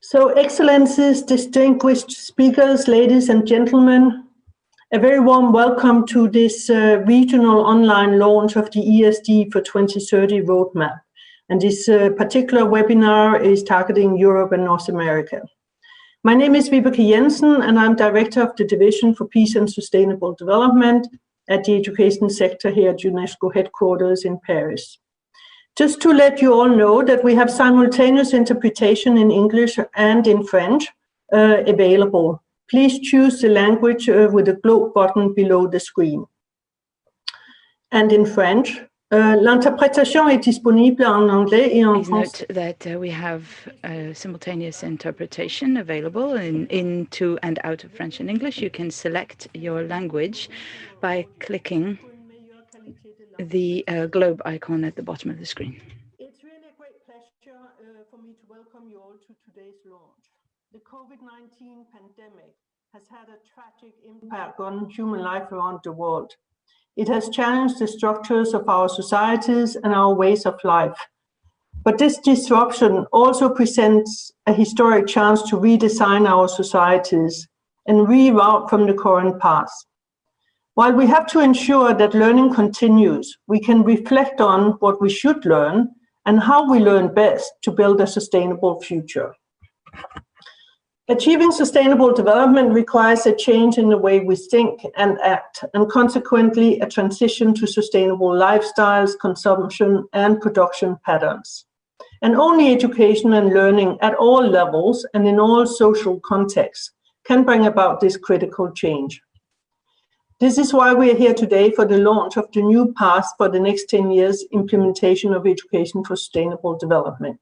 So, Excellencies, distinguished speakers, ladies and gentlemen, a very warm welcome to this regional online launch of the ESD for 2030 roadmap. And this particular webinar is targeting Europe and North America. My name is Vibeke Jensen, and I'm Director of the Division for Peace and Sustainable Development at the education sector here at UNESCO headquarters in Paris. Just to let you all know that we have simultaneous interpretation in English and in French available. Please choose the language with the globe button below the screen. And in French, l'interprétation est disponible en anglais et en français. Please note that we have simultaneous interpretation available into and out of French and English. You can select your language by clicking the globe icon at the bottom of the screen. It's really a great pleasure for me to welcome you all to today's launch. The COVID-19 pandemic has had a tragic impact on human life around the world. It has challenged the structures of our societies and our ways of life. But this disruption also presents a historic chance to redesign our societies and reroute from the current path. While we have to ensure that learning continues, we can reflect on what we should learn and how we learn best to build a sustainable future. Achieving sustainable development requires a change in the way we think and act, and consequently a transition to sustainable lifestyles, consumption, and production patterns. And only education and learning at all levels and in all social contexts can bring about this critical change. This is why we are here today for the launch of the new path for the next 10 years implementation of education for sustainable development.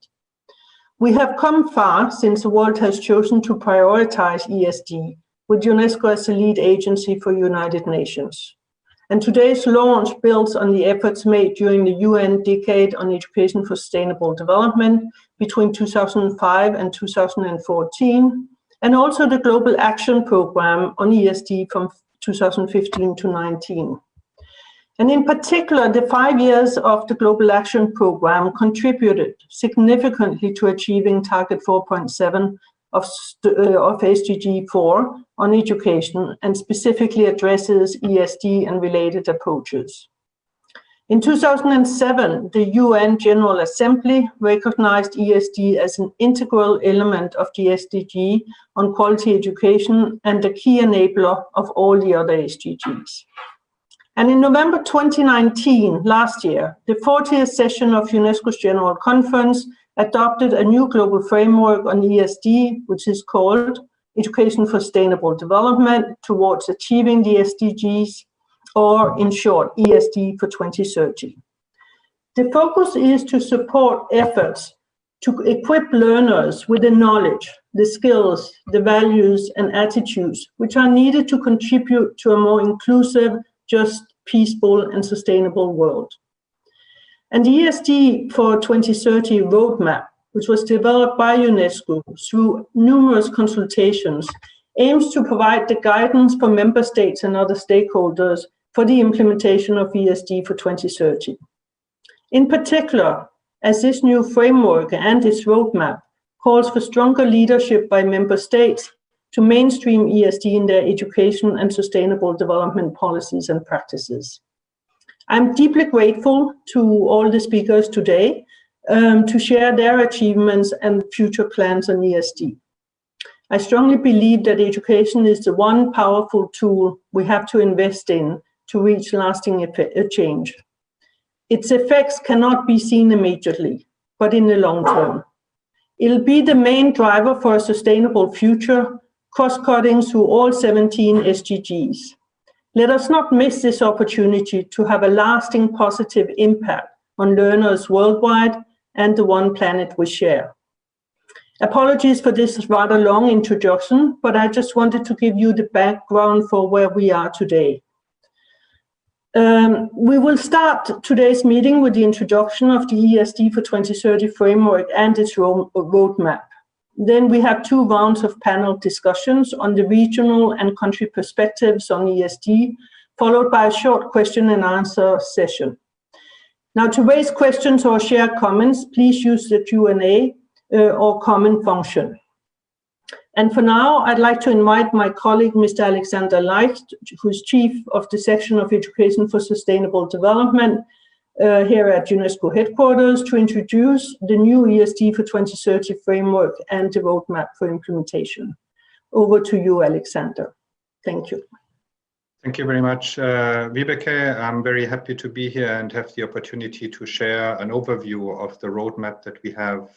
We have come far since the world has chosen to prioritize ESD, with UNESCO as the lead agency for United Nations. And today's launch builds on the efforts made during the UN Decade on Education for Sustainable Development between 2005 and 2014, and also the Global Action Programme on ESD from 2015 to 19. And in particular, the 5 years of the Global Action Programme contributed significantly to achieving Target 4.7 of SDG 4 on education, and specifically addresses ESD and related approaches. In 2007, the UN General Assembly recognized ESD as an integral element of the SDG on quality education and a key enabler of all the other SDGs. And in November 2019, last year, the 40th session of UNESCO's General Conference adopted a new global framework on ESD, which is called Education for Sustainable Development Towards Achieving the SDGs, or in short, ESD for 2030. The focus is to support efforts to equip learners with the knowledge, the skills, the values, and attitudes which are needed to contribute to a more inclusive, just, peaceful, and sustainable world. And the ESD for 2030 roadmap, which was developed by UNESCO through numerous consultations, aims to provide the guidance for member states and other stakeholders for the implementation of ESD for 2030. In particular, as this new framework and its roadmap calls for stronger leadership by member states to mainstream ESD in their education and sustainable development policies and practices. I'm deeply grateful to all the speakers today to share their achievements and future plans on ESD. I strongly believe that education is the one powerful tool we have to invest in to reach lasting change. Its effects cannot be seen immediately, but in the long term. It'll be the main driver for a sustainable future, cross-cutting through all 17 SDGs. Let us not miss this opportunity to have a lasting positive impact on learners worldwide and the one planet we share. Apologies for this rather long introduction, but I just wanted to give you the background for where we are today. We will start today's meeting with the introduction of the ESD for 2030 framework and its roadmap. Then we have 2 rounds of panel discussions on the regional and country perspectives on ESD, followed by a short question and answer session. Now, to raise questions or share comments, please use the Q&A or comment function. And for now, I'd like to invite my colleague, Mr. Alexander Leicht, who's Chief of the Section of Education for Sustainable Development here at UNESCO headquarters, to introduce the new ESD for 2030 framework and the roadmap for implementation. Over to you, Alexander. Thank you. Thank you very much, Vibeke. I'm very happy to be here and have the opportunity to share an overview of the roadmap that we have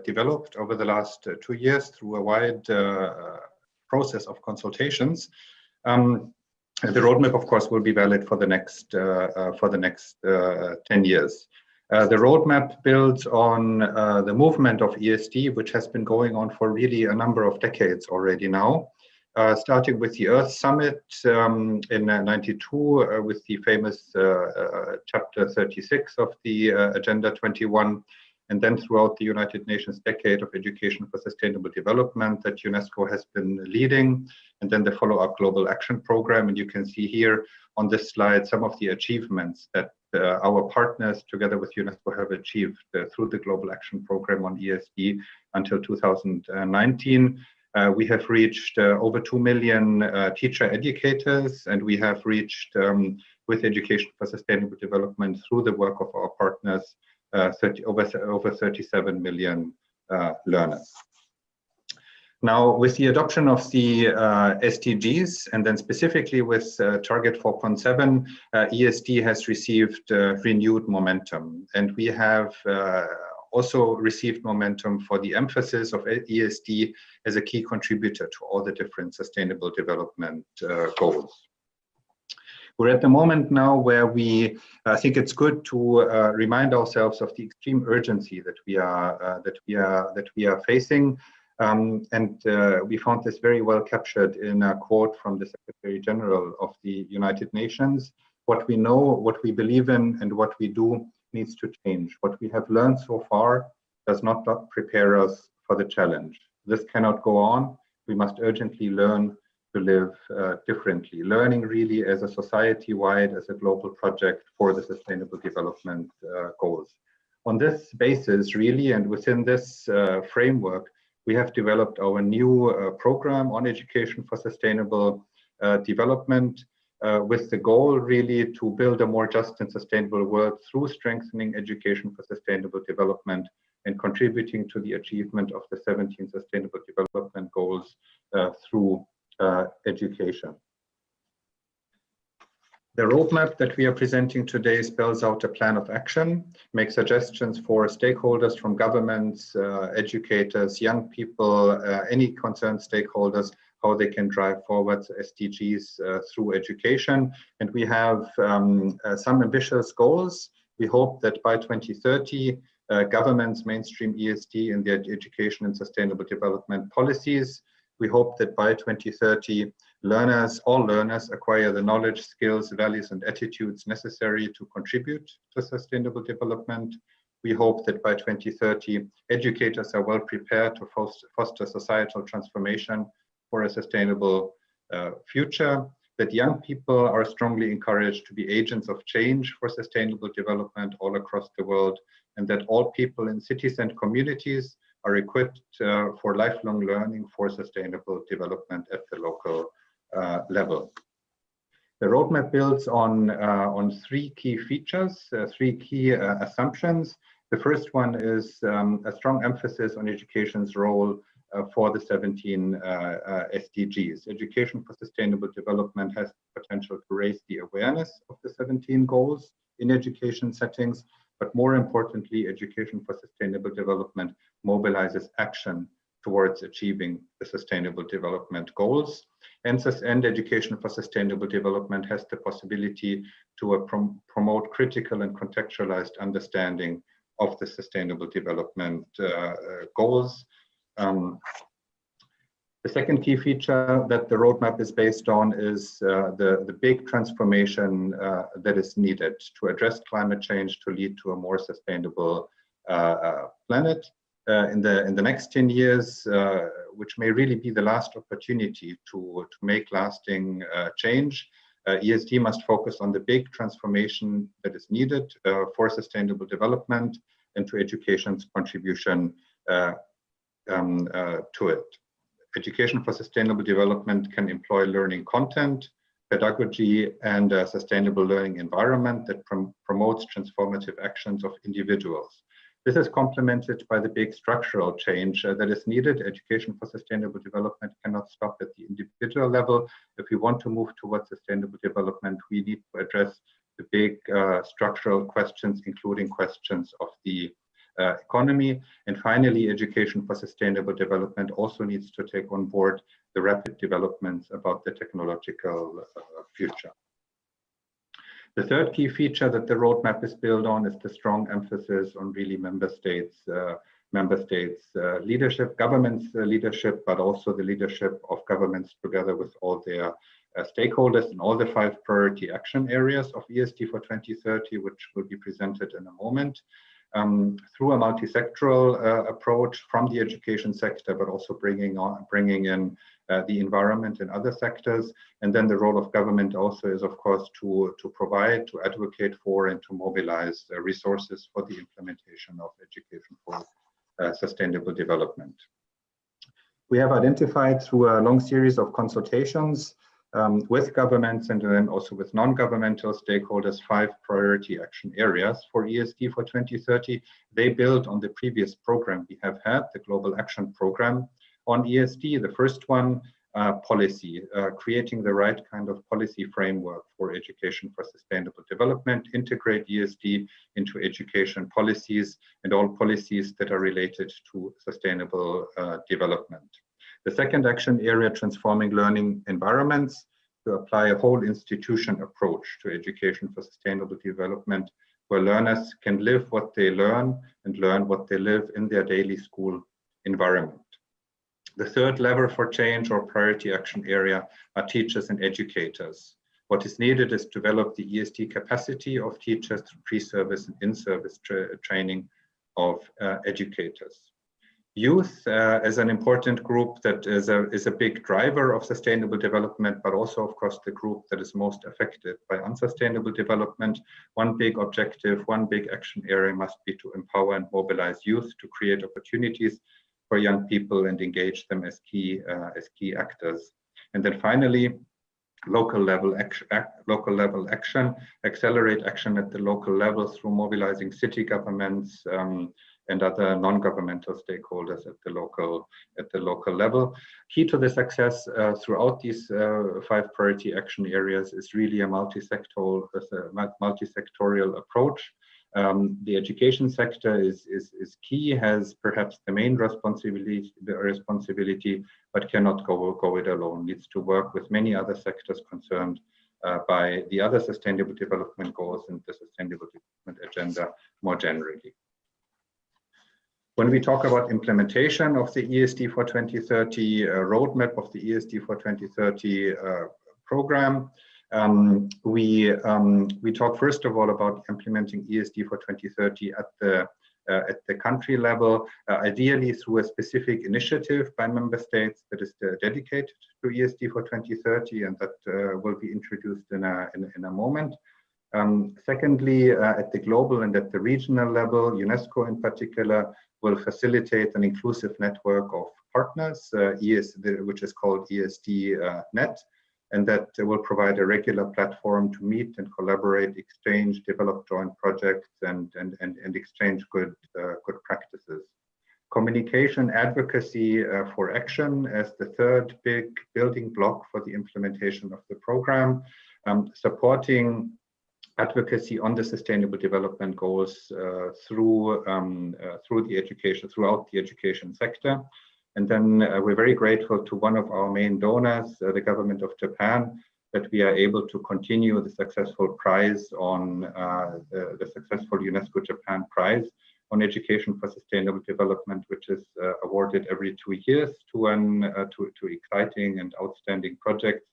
developed over the last 2 years through a wide process of consultations. The roadmap, of course, will be valid for the next 10 years. The roadmap builds on the movement of ESD, which has been going on for really a number of decades already now. Starting with the Earth Summit in '92 with the famous chapter 36 of the Agenda 21, and then throughout the United Nations Decade of Education for Sustainable Development that UNESCO has been leading, and then the follow-up Global Action Program. And you can see here on this slide some of the achievements that our partners together with UNESCO have achieved through the Global Action Program on ESD until 2019. We have reached over 2 million teacher educators, and we have reached, with Education for Sustainable Development through the work of our partners, over 37 million learners. Now, with the adoption of the SDGs, and then specifically with Target 4.7, ESD has received renewed momentum, and we have also received momentum for the emphasis of ESD as a key contributor to all the different sustainable development goals. We're at the moment now where we think it's good to remind ourselves of the extreme urgency that we are facing, and we found this very well captured in a quote from the Secretary General of the United Nations. What we know, what we believe in, and what we do needs to change. What we have learned so far does not prepare us for the challenge. This cannot go on. We must urgently learn to live differently. Learning really as a society-wide, as a global project for the Sustainable Development Goals. On this basis, really, and within this framework, we have developed our new program on education for sustainable development, with the goal really to build a more just and sustainable world through strengthening education for sustainable development and contributing to the achievement of the 17 Sustainable Development Goals through education. The roadmap that we are presenting today spells out a plan of action, makes suggestions for stakeholders from governments, educators, young people, any concerned stakeholders, how they can drive forward SDGs through education. And we have some ambitious goals. We hope that by 2030, governments mainstream ESD in their education and sustainable development policies. We hope that by 2030, all learners acquire the knowledge, skills, values, and attitudes necessary to contribute to sustainable development. We hope that by 2030, educators are well prepared to foster societal transformation for a sustainable future, that young people are strongly encouraged to be agents of change for sustainable development all across the world, and that all people in cities and communities are equipped for lifelong learning for sustainable development at the local level. The roadmap builds on 3 key features, 3 key assumptions. The first one is a strong emphasis on education's role for the 17 SDGs. Education for sustainable development has the potential to raise the awareness of the 17 goals in education settings, but more importantly, education for sustainable development mobilizes action towards achieving the sustainable development goals. And education for sustainable development has the possibility to promote critical and contextualized understanding of the sustainable development goals. The second key feature that the roadmap is based on is the big transformation that is needed to address climate change to lead to a more sustainable planet in the next 10 years, which may really be the last opportunity to make lasting change. ESD must focus on the big transformation that is needed for sustainable development and to education's contribution to it. Education for Sustainable Development can employ learning content, pedagogy, and a sustainable learning environment that promotes transformative actions of individuals. This is complemented by the big structural change that is needed. Education for sustainable development cannot stop at the individual level. If we want to move towards sustainable development, we need to address the big structural questions, including questions of the economy. And finally, education for sustainable development also needs to take on board the rapid developments about the technological future. The third key feature that the roadmap is built on is the strong emphasis on really member states leadership, governments leadership, but also the leadership of governments together with all their stakeholders in all the 5 priority action areas of ESD for 2030, which will be presented in a moment. Through a multi-sectoral approach from the education sector, but also bringing in the environment and other sectors. And then the role of government also is, of course, to provide, to advocate for, and to mobilize resources for the implementation of education for sustainable development. We have identified through a long series of consultations with governments and then also with non-governmental stakeholders 5 priority action areas for ESD for 2030. They build on the previous program we have had, the Global Action Program on ESD. The first one, policy, creating the right kind of policy framework for education for sustainable development, integrate ESD into education policies and all policies that are related to sustainable development. The second action area, transforming learning environments, to apply a whole institution approach to education for sustainable development, where learners can live what they learn and learn what they live in their daily school environment. The third lever for change or priority action area are teachers and educators. What is needed is to develop the ESD capacity of teachers through pre-service and in-service training of educators. Youth as an important group that is a big driver of sustainable development, but also, of course, the group that is most affected by unsustainable development. One big objective, one big action area must be to empower and mobilize youth to create opportunities for young people and engage them as key actors. And then finally, local level action, accelerate action at the local level through mobilizing city governments and other non-governmental stakeholders at the local level. Key to the success throughout these 5 priority action areas is really a multi-sectorial approach. The education sector is key, has perhaps the main responsibility, but cannot go it alone. Needs to work with many other sectors concerned by the other sustainable development goals and the sustainable development agenda more generally. When we talk about implementation of the ESD for 2030 roadmap of the ESD for 2030 program, we talk first of all about implementing ESD for 2030 at the country level, ideally through a specific initiative by member states that is dedicated to ESD for 2030, and that will be introduced in a moment. Secondly, at the global and at the regional level, UNESCO in particular will facilitate an inclusive network of partners, which is called ESD Net, and that will provide a regular platform to meet and collaborate, exchange, develop joint projects, and exchange good practices. Communication advocacy for action as the third big building block for the implementation of the program, supporting advocacy on the sustainable development goals throughout the education sector. And then we're very grateful to one of our main donors, the government of Japan, that we are able to continue the successful prize on the successful UNESCO Japan Prize on Education for Sustainable Development, which is awarded every 2 years to exciting and outstanding projects.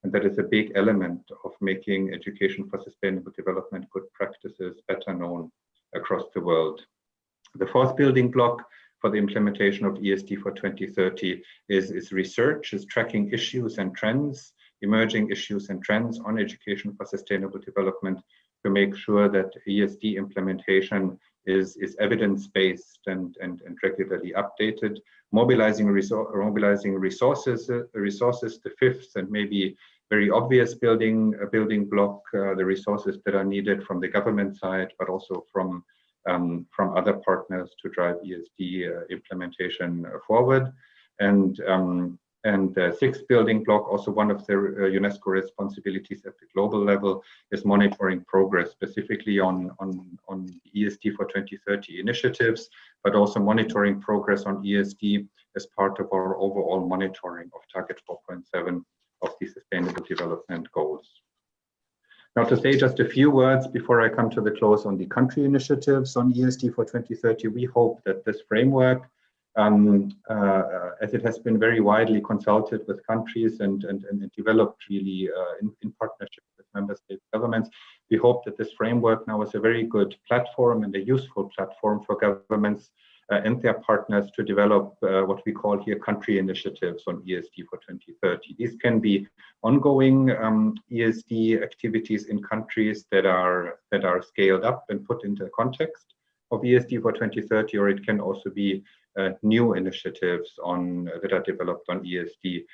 And that is a big element of making education for sustainable development good practices better known across the world. The fourth building block for the implementation of ESD for 2030 is research, is tracking issues and trends, emerging issues and trends on education for sustainable development to make sure that ESD implementation is evidence-based and regularly updated. Mobilizing resources, the fifth and maybe very obvious building block, the resources that are needed from the government side, but also from other partners to drive ESD implementation forward. And the sixth building block, also one of the UNESCO responsibilities at the global level, is monitoring progress, specifically on ESD for 2030 initiatives, but also monitoring progress on ESD as part of our overall monitoring of target 4.7 of the Sustainable Development Goals. Now, to say just a few words before I come to the close on the country initiatives on ESD for 2030, we hope that this framework, as it has been very widely consulted with countries and developed really in partnership with member state governments, we hope that this framework now is a very good platform and a useful platform for governments and their partners to develop what we call here country initiatives on ESD for 2030. These can be ongoing ESD activities in countries that are scaled up and put into context of ESD for 2030, or it can also be new initiatives that are developed on ESD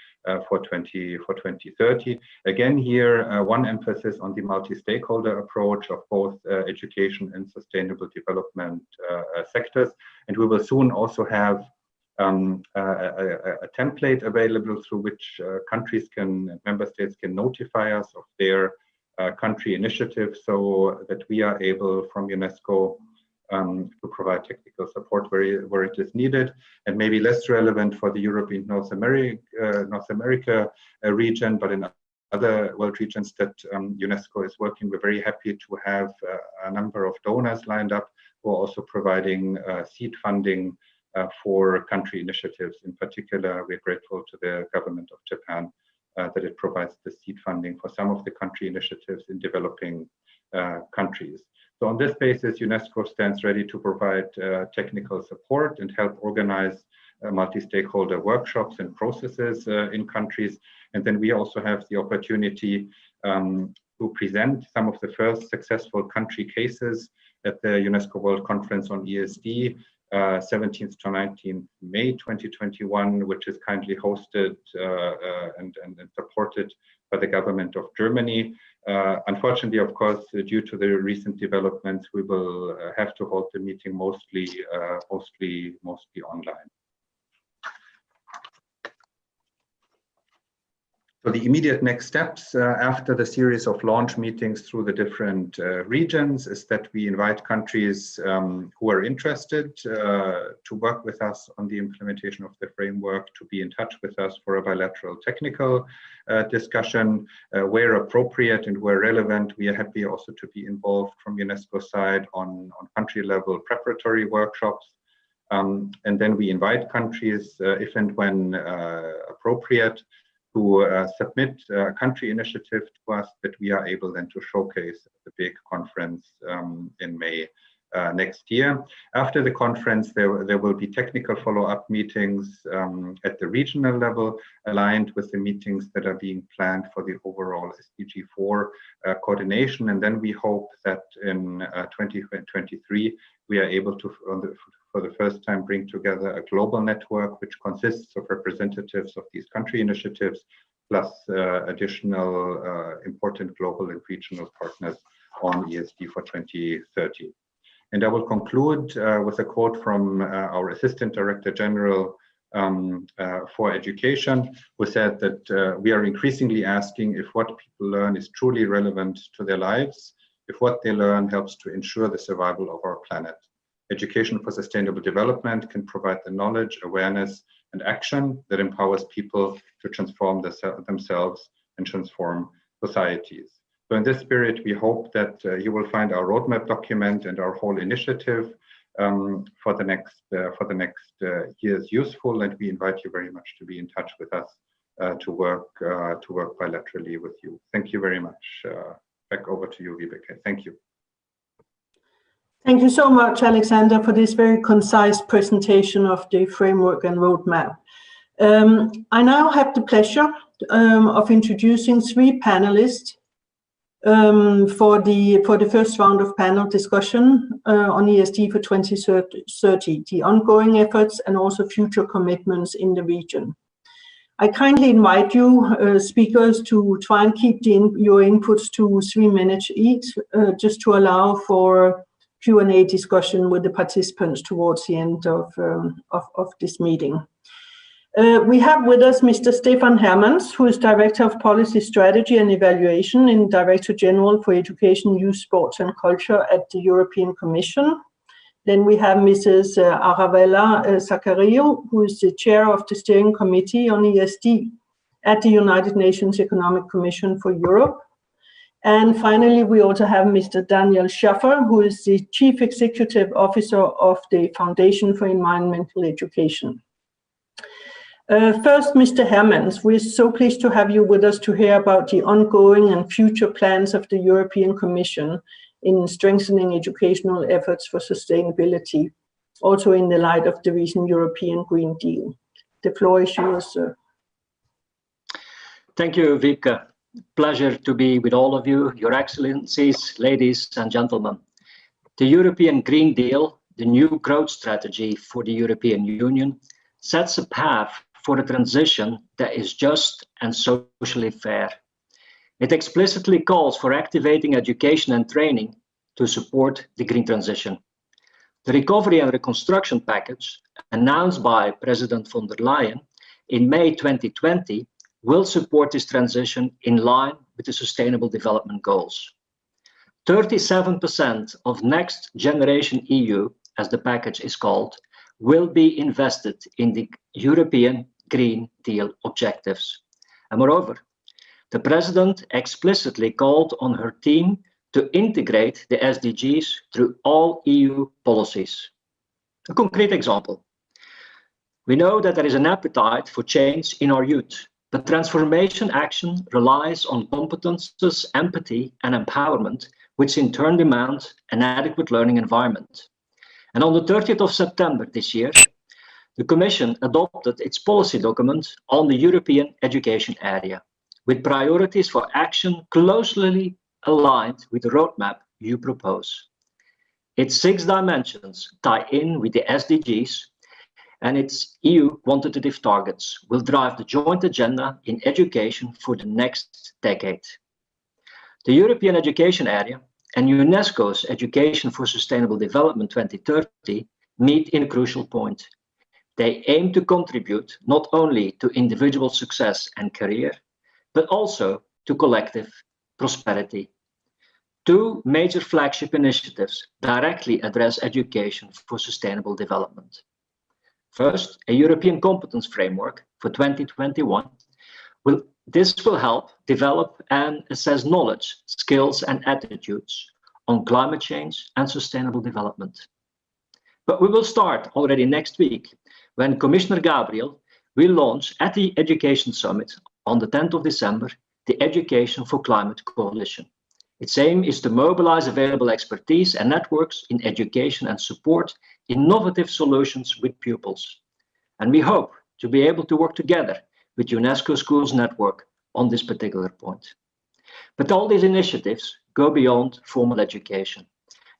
for 2030. Again, here one emphasis on the multi-stakeholder approach of both education and sustainable development sectors, and we will soon also have a template available through which member states can notify us of their country initiatives, so that we are able from UNESCO to provide technical support where it is needed. And maybe less relevant for the European North America region, but in other world regions that UNESCO is working, we're very happy to have a number of donors lined up who are also providing seed funding for country initiatives. In particular, we're grateful to the government of Japan that it provides the seed funding for some of the country initiatives in developing countries. So on this basis, UNESCO stands ready to provide technical support and help organize multi-stakeholder workshops and processes in countries. And then we also have the opportunity to present some of the first successful country cases at the UNESCO World Conference on ESD, 17th to 19th May 2021, which is kindly hosted and supported by the government of Germany. Unfortunately, of course, due to the recent developments, we will have to hold the meeting mostly online. So the immediate next steps after the series of launch meetings through the different regions is that we invite countries who are interested to work with us on the implementation of the framework, to be in touch with us for a bilateral technical discussion. Where appropriate and where relevant, we are happy also to be involved from UNESCO side on country level preparatory workshops. And then we invite countries, if and when appropriate, to submit a country initiative to us that we are able then to showcase at the big conference in May next year. After the conference, there will be technical follow-up meetings at the regional level, aligned with the meetings that are being planned for the overall SDG 4 coordination. And then we hope that in 2023, we are able to, for the first time, bring together a global network which consists of representatives of these country initiatives, plus additional important global and regional partners on ESD for 2030. And I will conclude with a quote from our Assistant Director General for Education, who said that we are increasingly asking if what people learn is truly relevant to their lives, if what they learn helps to ensure the survival of our planet. Education for sustainable development can provide the knowledge, awareness, and action that empowers people to transform themselves and transform societies. So in this spirit, we hope that you will find our roadmap document and our whole initiative for the next years useful, and we invite you very much to be in touch with us to work bilaterally with you. Thank you very much. Back over to you, Vibeke. Thank you. Thank you so much, Alexander, for this very concise presentation of the framework and roadmap. I now have the pleasure of introducing three panelists for the first round of panel discussion on ESD for 2030, the ongoing efforts and also future commitments in the region. I kindly invite you, speakers, to try and keep your inputs to 3 minutes each, just to allow for Q&A discussion with the participants towards the end of this meeting. We have with us Mr. Stefan Hermans, who is Director of Policy Strategy and Evaluation and Director General for Education, Youth, Sports and Culture at the European Commission. Then we have Mrs. Arabella Zaccario, who is the Chair of the Steering Committee on ESD at the United Nations Economic Commission for Europe. And finally, we also have Mr. Daniel Schaffer, who is the Chief Executive Officer of the Foundation for Environmental Education. First, Mr. Hermans, we're so pleased to have you with us to hear about the ongoing and future plans of the European Commission in strengthening educational efforts for sustainability, also in the light of the recent European Green Deal. The floor is yours, sir. Thank you, Wiebke. Pleasure to be with all of you, Your Excellencies, ladies and gentlemen. The European Green Deal, the new growth strategy for the European Union, sets a path for a transition that is just and socially fair. It explicitly calls for activating education and training to support the green transition. The Recovery and Reconstruction Package, announced by President von der Leyen in May 2020, will support this transition in line with the Sustainable Development Goals. 37% of Next Generation EU, as the package is called, will be invested in the European Green Deal objectives. And moreover, the President explicitly called on her team to integrate the SDGs through all EU policies. A concrete example. We know that there is an appetite for change in our youth, but transformation action relies on competences, empathy, and empowerment, which in turn demand an adequate learning environment. And on the 30th of September this year, the Commission adopted its policy document on the European education area, with priorities for action closely aligned with the roadmap you propose. Its 6 dimensions tie in with the SDGs, and its EU quantitative targets will drive the joint agenda in education for the next decade. The European education area and UNESCO's Education for Sustainable Development 2030 meet in a crucial point. They aim to contribute not only to individual success and career, but also to collective prosperity. 2 major flagship initiatives directly address education for sustainable development. First, a European competence framework for 2021. This will help develop and assess knowledge, skills, and attitudes on climate change and sustainable development. But we will start already next week when Commissioner Gabriel will launch at the Education Summit on the 10th of December, the Education for Climate Coalition. Its aim is to mobilize available expertise and networks in education and support innovative solutions with pupils. And we hope to be able to work together with UNESCO Schools Network on this particular point. But all these initiatives go beyond formal education.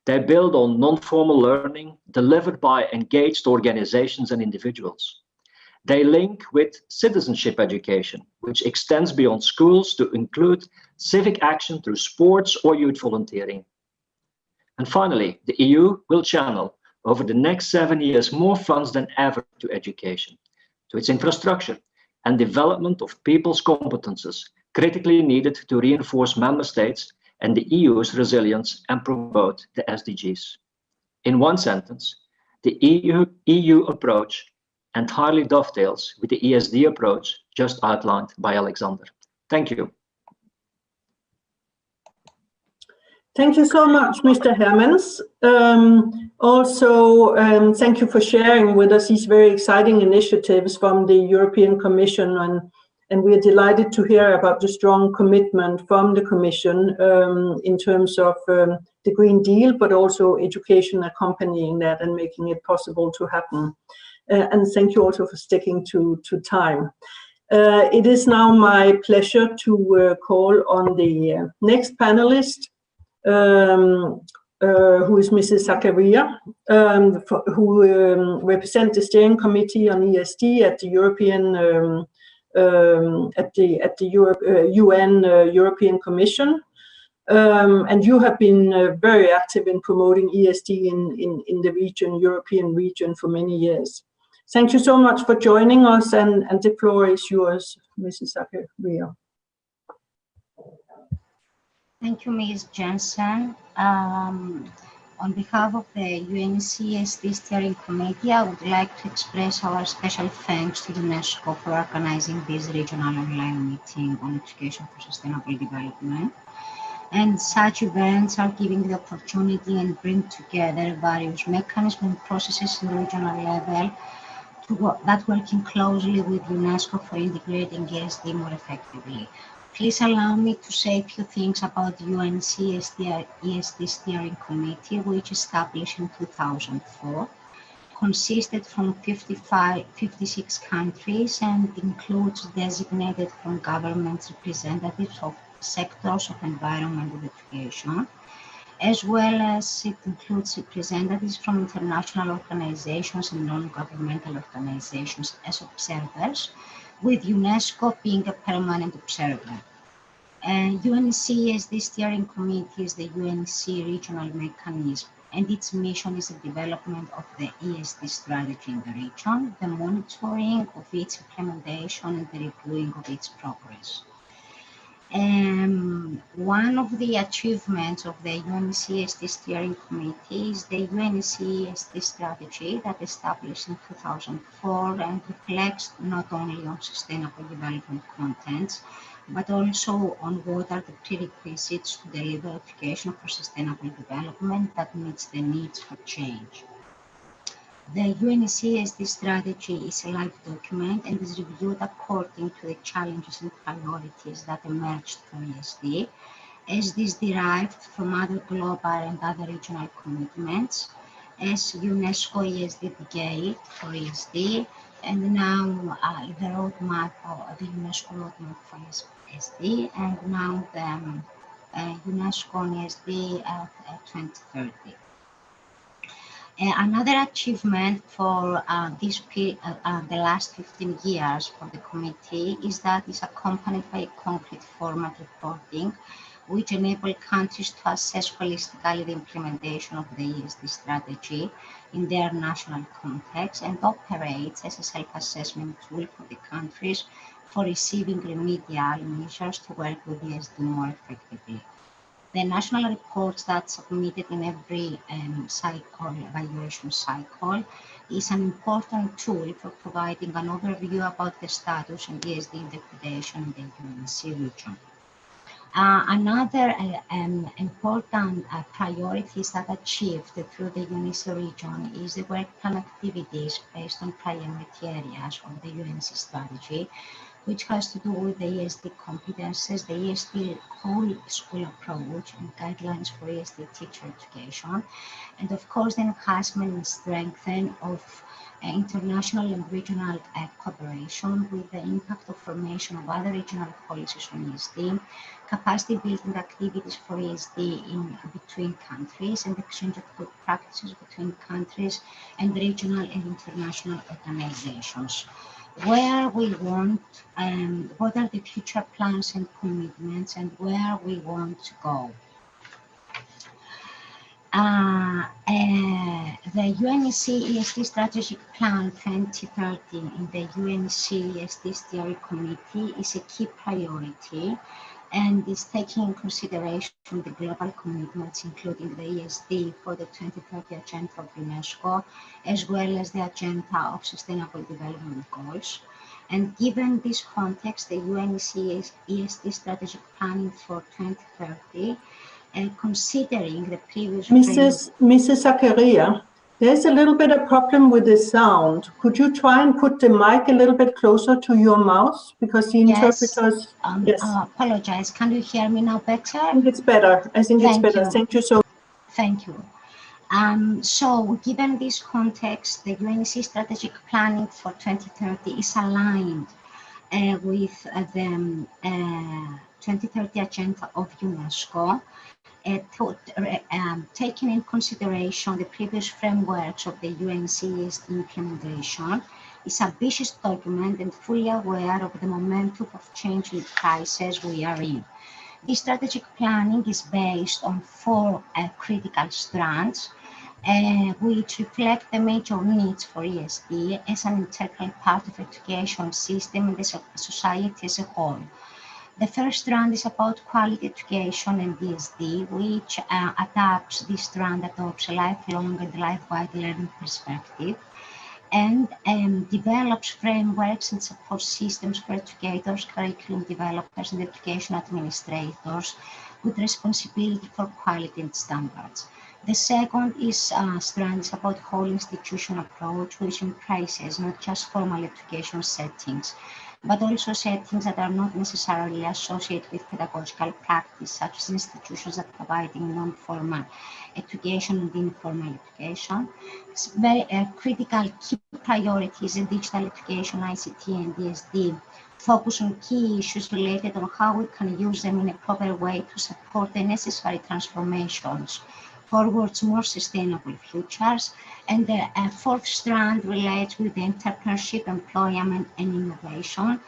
They build on non-formal learning delivered by engaged organizations and individuals. They link with citizenship education, which extends beyond schools to include civic action through sports or youth volunteering. And finally, the EU will channel over the next 7 years more funds than ever to education, to its infrastructure and development of people's competences critically needed to reinforce member states and the EU's resilience and promote the SDGs. In one sentence, the EU approach entirely dovetails with the ESD approach just outlined by Alexander. Thank you. Thank you so much, Mr. Hermans. Thank you for sharing with us these very exciting initiatives from the European Commission, and we are delighted to hear about the strong commitment from the Commission in terms of the Green Deal, but also education accompanying that and making it possible to happen. And thank you also for sticking to time. It is now my pleasure to call on the next panelist, who is Mrs. Zakaria, who represents the steering committee on ESD at the European UN European Commission. And you have been very active in promoting ESD in the region, European region, for many years. Thank you so much for joining us, and the floor is yours, Mrs. Zakaria. Thank you, Ms. Jensen. On behalf of the UNCSD Steering Committee, I would like to express our special thanks to UNESCO for organizing this regional online meeting on education for sustainable development. And such events are giving the opportunity and bring together various mechanisms and processes in the regional level that working closely with UNESCO for integrating ESD more effectively. Please allow me to say a few things about the UNCSD ESD Steering Committee, which established in 2004, consisted from 56 countries and includes designated from government representatives of sectors of environment and education, as well as it includes representatives from international organizations and non-governmental organizations as observers, with UNESCO being a permanent observer. UNCSD Steering Committee is the UNC regional mechanism, and its mission is the development of the ESD strategy in the region, the monitoring of its implementation, and the reviewing of its progress. One of the achievements of the UNCSD Steering Committee is the UNCSD strategy that established in 2004 and reflects not only on sustainable development contents, but also on what are the prerequisites to deliver education for sustainable development that meets the needs for change. The UNCSD strategy is a live document and is reviewed according to the challenges and priorities that emerged from ESD, as this derived from other global and other regional commitments, as UNESCO ESD Decade for ESD, and now the roadmap, the UNESCO roadmap for ESD, and now the UNESCO on ESD at 2030. Another achievement for the last 15 years for the committee is that it's accompanied by a concrete format reporting, which enable countries to assess holistically the implementation of the ESD strategy in their national context and operates as a self-assessment tool for the countries for receiving remedial measures to work with ESD more effectively. The national reports that's submitted in every evaluation cycle, is an important tool for providing an overview about the status and ESD interpretation in the UNC region. Another important priorities that achieved through the UNC region is the work plan activities based on priority areas of the UNC strategy, which has to do with the ESD competences, the ESD whole school approach, and guidelines for ESD teacher education, and of course the enhancement and strengthening of international and regional cooperation with the impact of formation of other regional policies on ESD, capacity building activities for ESD in between countries, and exchange of good practices between countries and regional and international organizations. Where we want, what are the future plans and commitments, and where we want to go. The UNC ESD Strategic Plan 2030 in the UNC ESD Steering Committee is a key priority and is taking in consideration the global commitments, including the ESD for the 2030 Agenda of UNESCO, as well as the Agenda of Sustainable Development Goals. And given this context, the UNC ESD Strategic Planning for 2030, and considering the previous... Mrs. Zakaria, there's a little bit of problem with the sound. Could you try and put the mic a little bit closer to your mouth? Because the interpreters... Yes. Apologize. Can you hear me now better? I think it's better. I think it's better. Thank you so much. Thank you. So given this context, the UNC strategic planning for 2030 is aligned with the 2030 Agenda of UNESCO, taking in consideration the previous frameworks of the UNCSD implementation. It's an ambitious document and fully aware of the momentum of change in crisis we are in. This strategic planning is based on 4 critical strands, which reflect the major needs for ESD as an integral part of the education system and the society as a whole. The first strand is about quality education and ESD, which adopts a lifelong and life-wide learning perspective, and develops frameworks and support systems for educators, curriculum developers, and education administrators with responsibility for quality and standards. The second strand is about whole institution approach, which embraces not just formal education settings, but also settings that are not necessarily associated with pedagogical practice, such as institutions that providing non-formal education and informal education. It's very critical key priorities in digital education, ICT, and ESD. Focus on key issues related on how we can use them in a proper way to support the necessary transformations towards more sustainable futures. And the fourth strand relates with entrepreneurship, employment, and innovation,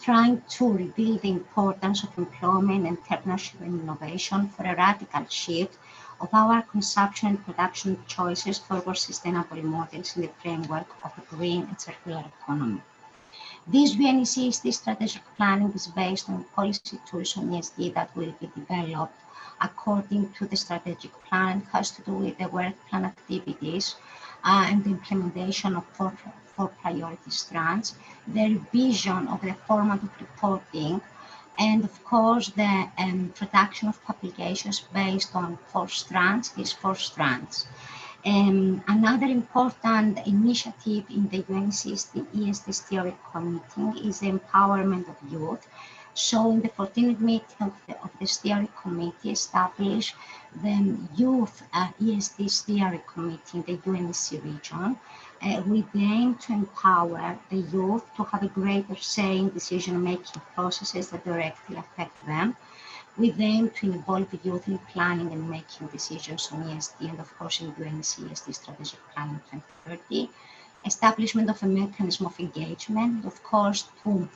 trying to reveal the importance of employment, entrepreneurship, and innovation for a radical shift of our consumption and production choices towards sustainable models in the framework of a green and circular economy. This UNCSD strategic planning is based on policy tools on ESD that will be developed according to the strategic plan. It has to do with the work plan activities and the implementation of four priority strands, the revision of the format of reporting, and of course the production of publications based on these four strands. Another important initiative in the UNCSD ESD Steering Committee is the empowerment of youth. So in the 14th meeting of the Steering Committee established the Youth ESD Steering Committee in the UNC region with the aim to empower the youth to have a greater say in decision-making processes that directly affect them, with the aim to involve the youth in planning and making decisions on ESD and of course in UNCSD Strategic Plan 2030. Establishment of a mechanism of engagement, of course, to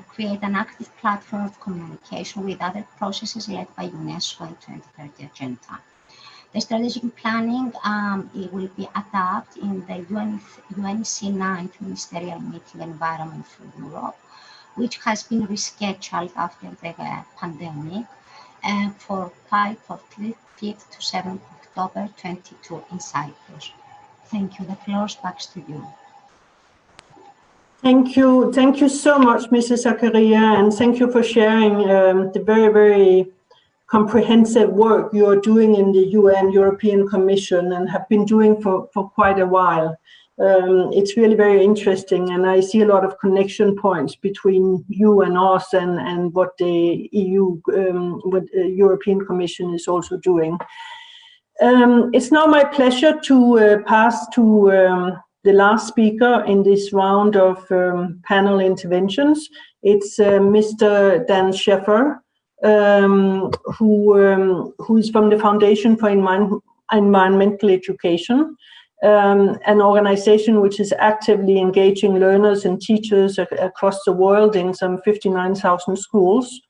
create an active platform of communication with other processes led by UNESCO and 2030 Agenda. The strategic planning it will be adopted in the UNC 9th Ministerial Meeting Environment for Europe, which has been rescheduled after the pandemic for 5th to 7th October 22 in Cyprus. Thank you. The floor is back to you. Thank you so much, Mrs. Zakaria, and thank you for sharing the very, very comprehensive work you are doing in the European Commission and have been doing for quite a while. It's really very interesting, and I see a lot of connection points between you and us and what the European Commission is also doing. It's now my pleasure to pass to the last speaker in this round of panel interventions. It's Mr. Dan Scheffer, who is from the Foundation for Environmental Education, an organization which is actively engaging learners and teachers across the world in some 59,000 schools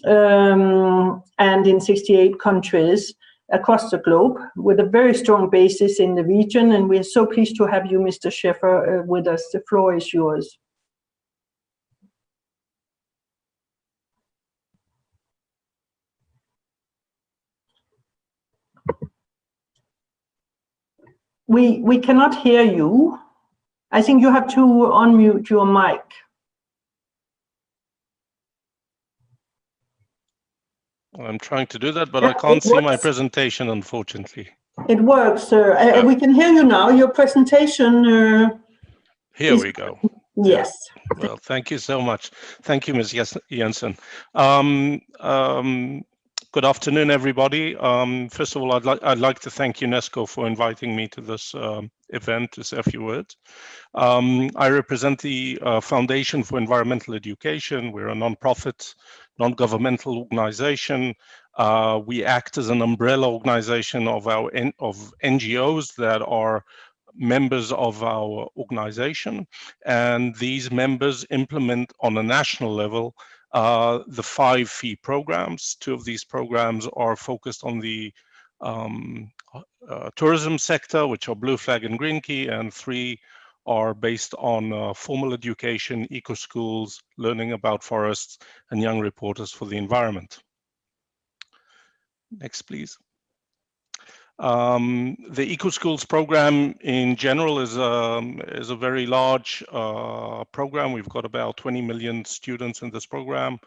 and in 68 countries across the globe, with a very strong basis in the region. And we are so pleased to have you, Mr. Scheffer, with us. The floor is yours. We cannot hear you. I think you have to unmute your mic. I'm trying to do that, but I can't see my presentation, unfortunately. It works, sir. We can hear you now. Your presentation. Here we go. Yes. Well, thank you so much. Thank you, Ms. Jensen. Good afternoon, everybody. First of all, I'd like to thank UNESCO for inviting me to this event to say a few words. I represent the Foundation for Environmental Education. We're a non-profit, non-governmental organization. We act as an umbrella organization of NGOs that are members of our organization, and these members implement on a national level the 5 fee programs. 2 of these programs are focused on the tourism sector, which are Blue Flag and Green Key, and 3 are based on formal education, eco schools, learning about forests, and young reporters for the environment. Next, please. The Eco Schools program in general is a very large program. We've got about 20 million students in this program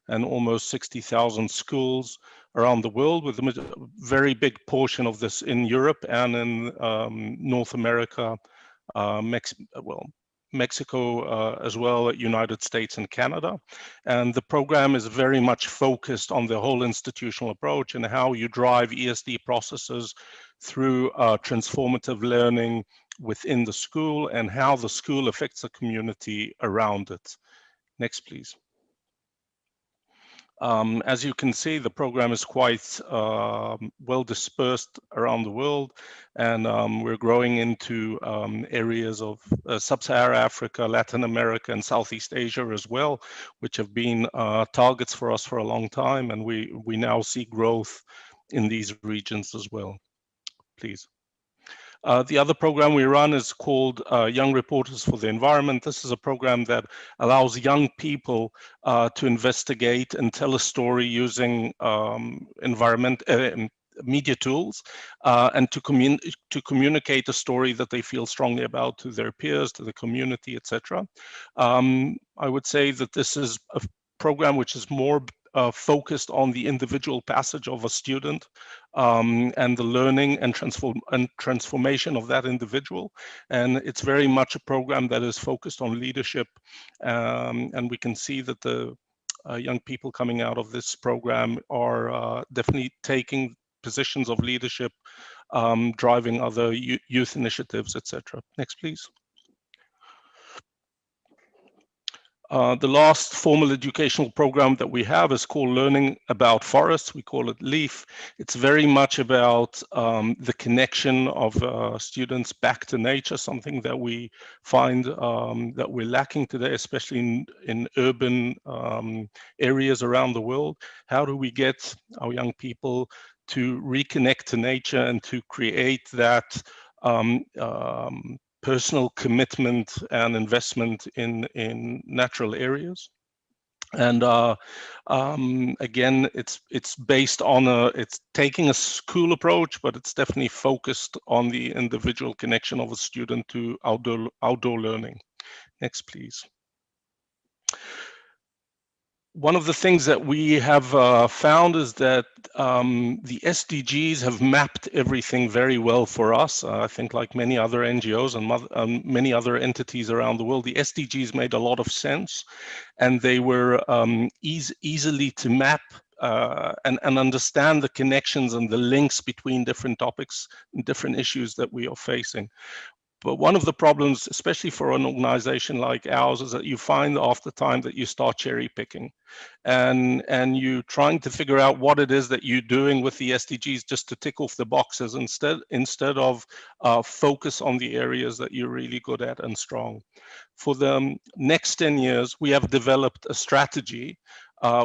and almost 60,000 schools around the world, with a very big portion of this in Europe and in North America, Mexico as well, United States and Canada. And the program is very much focused on the whole institutional approach and how you drive ESD processes through transformative learning within the school and how the school affects the community around it. Next, please. As you can see, the program is quite well dispersed around the world, and we're growing into areas of Sub-Saharan Africa, Latin America, and Southeast Asia as well, which have been targets for us for a long time, and we now see growth in these regions as well. Please. The other program we run is called Young Reporters for the Environment. This is a program that allows young people to investigate and tell a story using media tools and to communicate a story that they feel strongly about to their peers, to the community, etc. I would say that this is a program which is more focused on the individual passage of a student and the learning and transformation of that individual. And it's very much a program that is focused on leadership. And we can see that the young people coming out of this program are definitely taking positions of leadership, driving other youth initiatives, etc. Next, please. The last formal educational program that we have is called Learning About Forests. We call it LEAF. It's very much about the connection of students back to nature, something that we find that we're lacking today, especially in urban areas around the world. How do we get our young people to reconnect to nature and to create that personal commitment and investment in natural areas? And again, it's based on it's taking a school approach, but it's definitely focused on the individual connection of a student to outdoor learning. Next, please. One of the things that we have found is that the SDGs have mapped everything very well for us. I think like many other NGOs and many other entities around the world, the SDGs made a lot of sense, and they were easily to map and understand the connections and the links between different topics and different issues that we are facing. But one of the problems, especially for an organization like ours, is that you find after time that you start cherry picking and you trying to figure out what it is that you're doing with the SDGs just to tick off the boxes instead of focus on the areas that you're really good at and strong. For the next 10 years, we have developed a strategy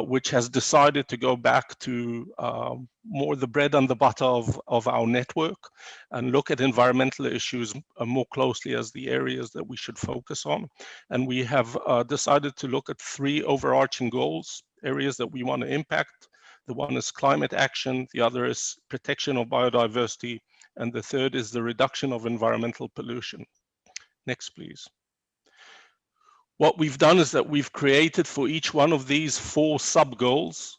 which has decided to go back to more the bread and the butter of our network and look at environmental issues more closely as the areas that we should focus on. And we have decided to look at 3 overarching goals, areas that we want to impact. The one is climate action, the other is protection of biodiversity, and the third is the reduction of environmental pollution. Next, please. What we've done is that we've created for each one of these 4 sub-goals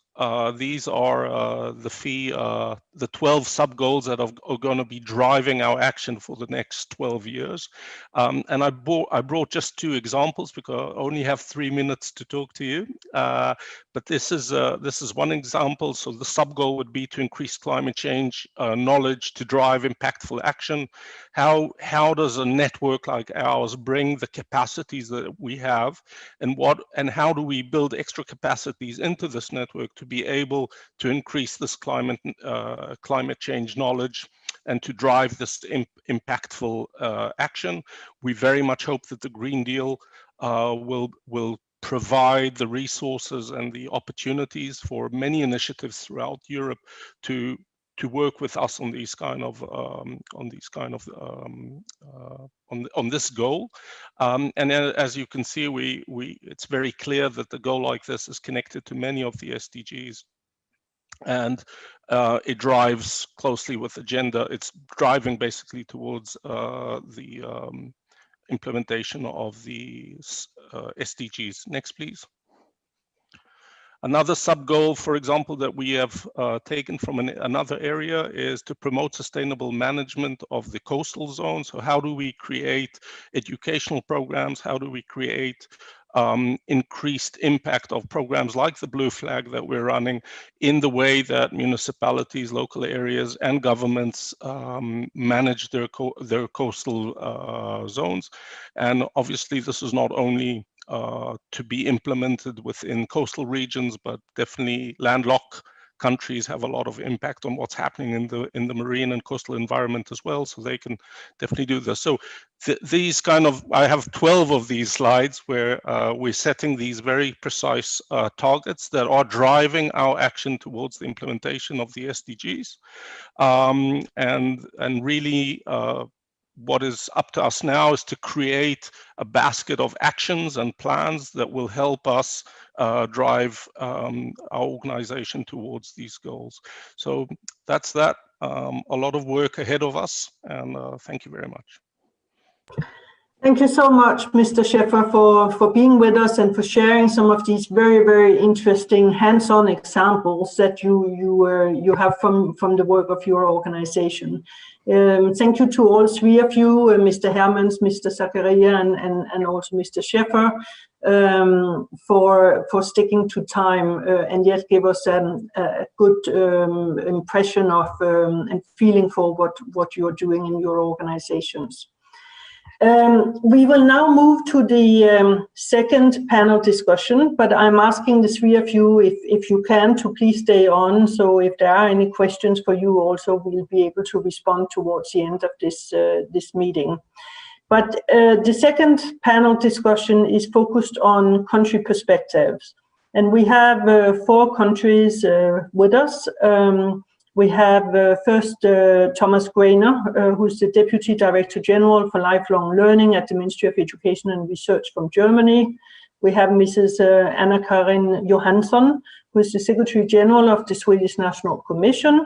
These are the 12 sub-goals that are going to be driving our action for the next 12 years. And I brought just 2 examples because I only have 3 minutes to talk to you. But this is one example. So the sub-goal would be to increase climate change knowledge to drive impactful action. How does a network like ours bring the capacities that we have, and how do we build extra capacities into this network to be able to increase this climate change knowledge and to drive this impactful action? We very much hope that the Green Deal will provide the resources and the opportunities for many initiatives throughout Europe to work with us on these on this goal. And as you can see, it's very clear that the goal like this is connected to many of the SDGs, and it drives closely with agenda. It's driving basically towards the implementation of the SDGs. Next, please. Another sub-goal, for example, that we have taken from another area is to promote sustainable management of the coastal zone. So how do we create educational programs? How do we create increased impact of programs like the Blue Flag that we're running in the way that municipalities, local areas, and governments manage their coastal zones? And obviously, this is not only to be implemented within coastal regions, but definitely landlocked countries have a lot of impact on what's happening in the marine and coastal environment as well, so they can definitely do this. So these I have 12 of these slides where we're setting these very precise targets that are driving our action towards the implementation of the SDGs, and really what is up to us now is to create a basket of actions and plans that will help us drive our organization towards these goals. So that's that. A lot of work ahead of us, and thank you very much. Thank you so much, Mr. Schäfer, for being with us and for sharing some of these very, very interesting hands-on examples that you have from the work of your organization. Thank you to all 3 of you, Mr. Hermans, Mr. Zakaria, and also Mr. Schäfer, for sticking to time and yet give us a good impression of and feeling for what you're doing in your organizations. We will now move to the second panel discussion, but I'm asking the 3 of you, if you can, to please stay on. So if there are any questions for you also, we'll be able to respond towards the end of this meeting. But the second panel discussion is focused on country perspectives. And we have 4 countries with us. We have first Thomas Greiner, who's the Deputy Director General for Lifelong Learning at the Ministry of Education and Research from Germany. We have Mrs. Anna-Karin Johansson, who is the Secretary General of the Swedish National Commission.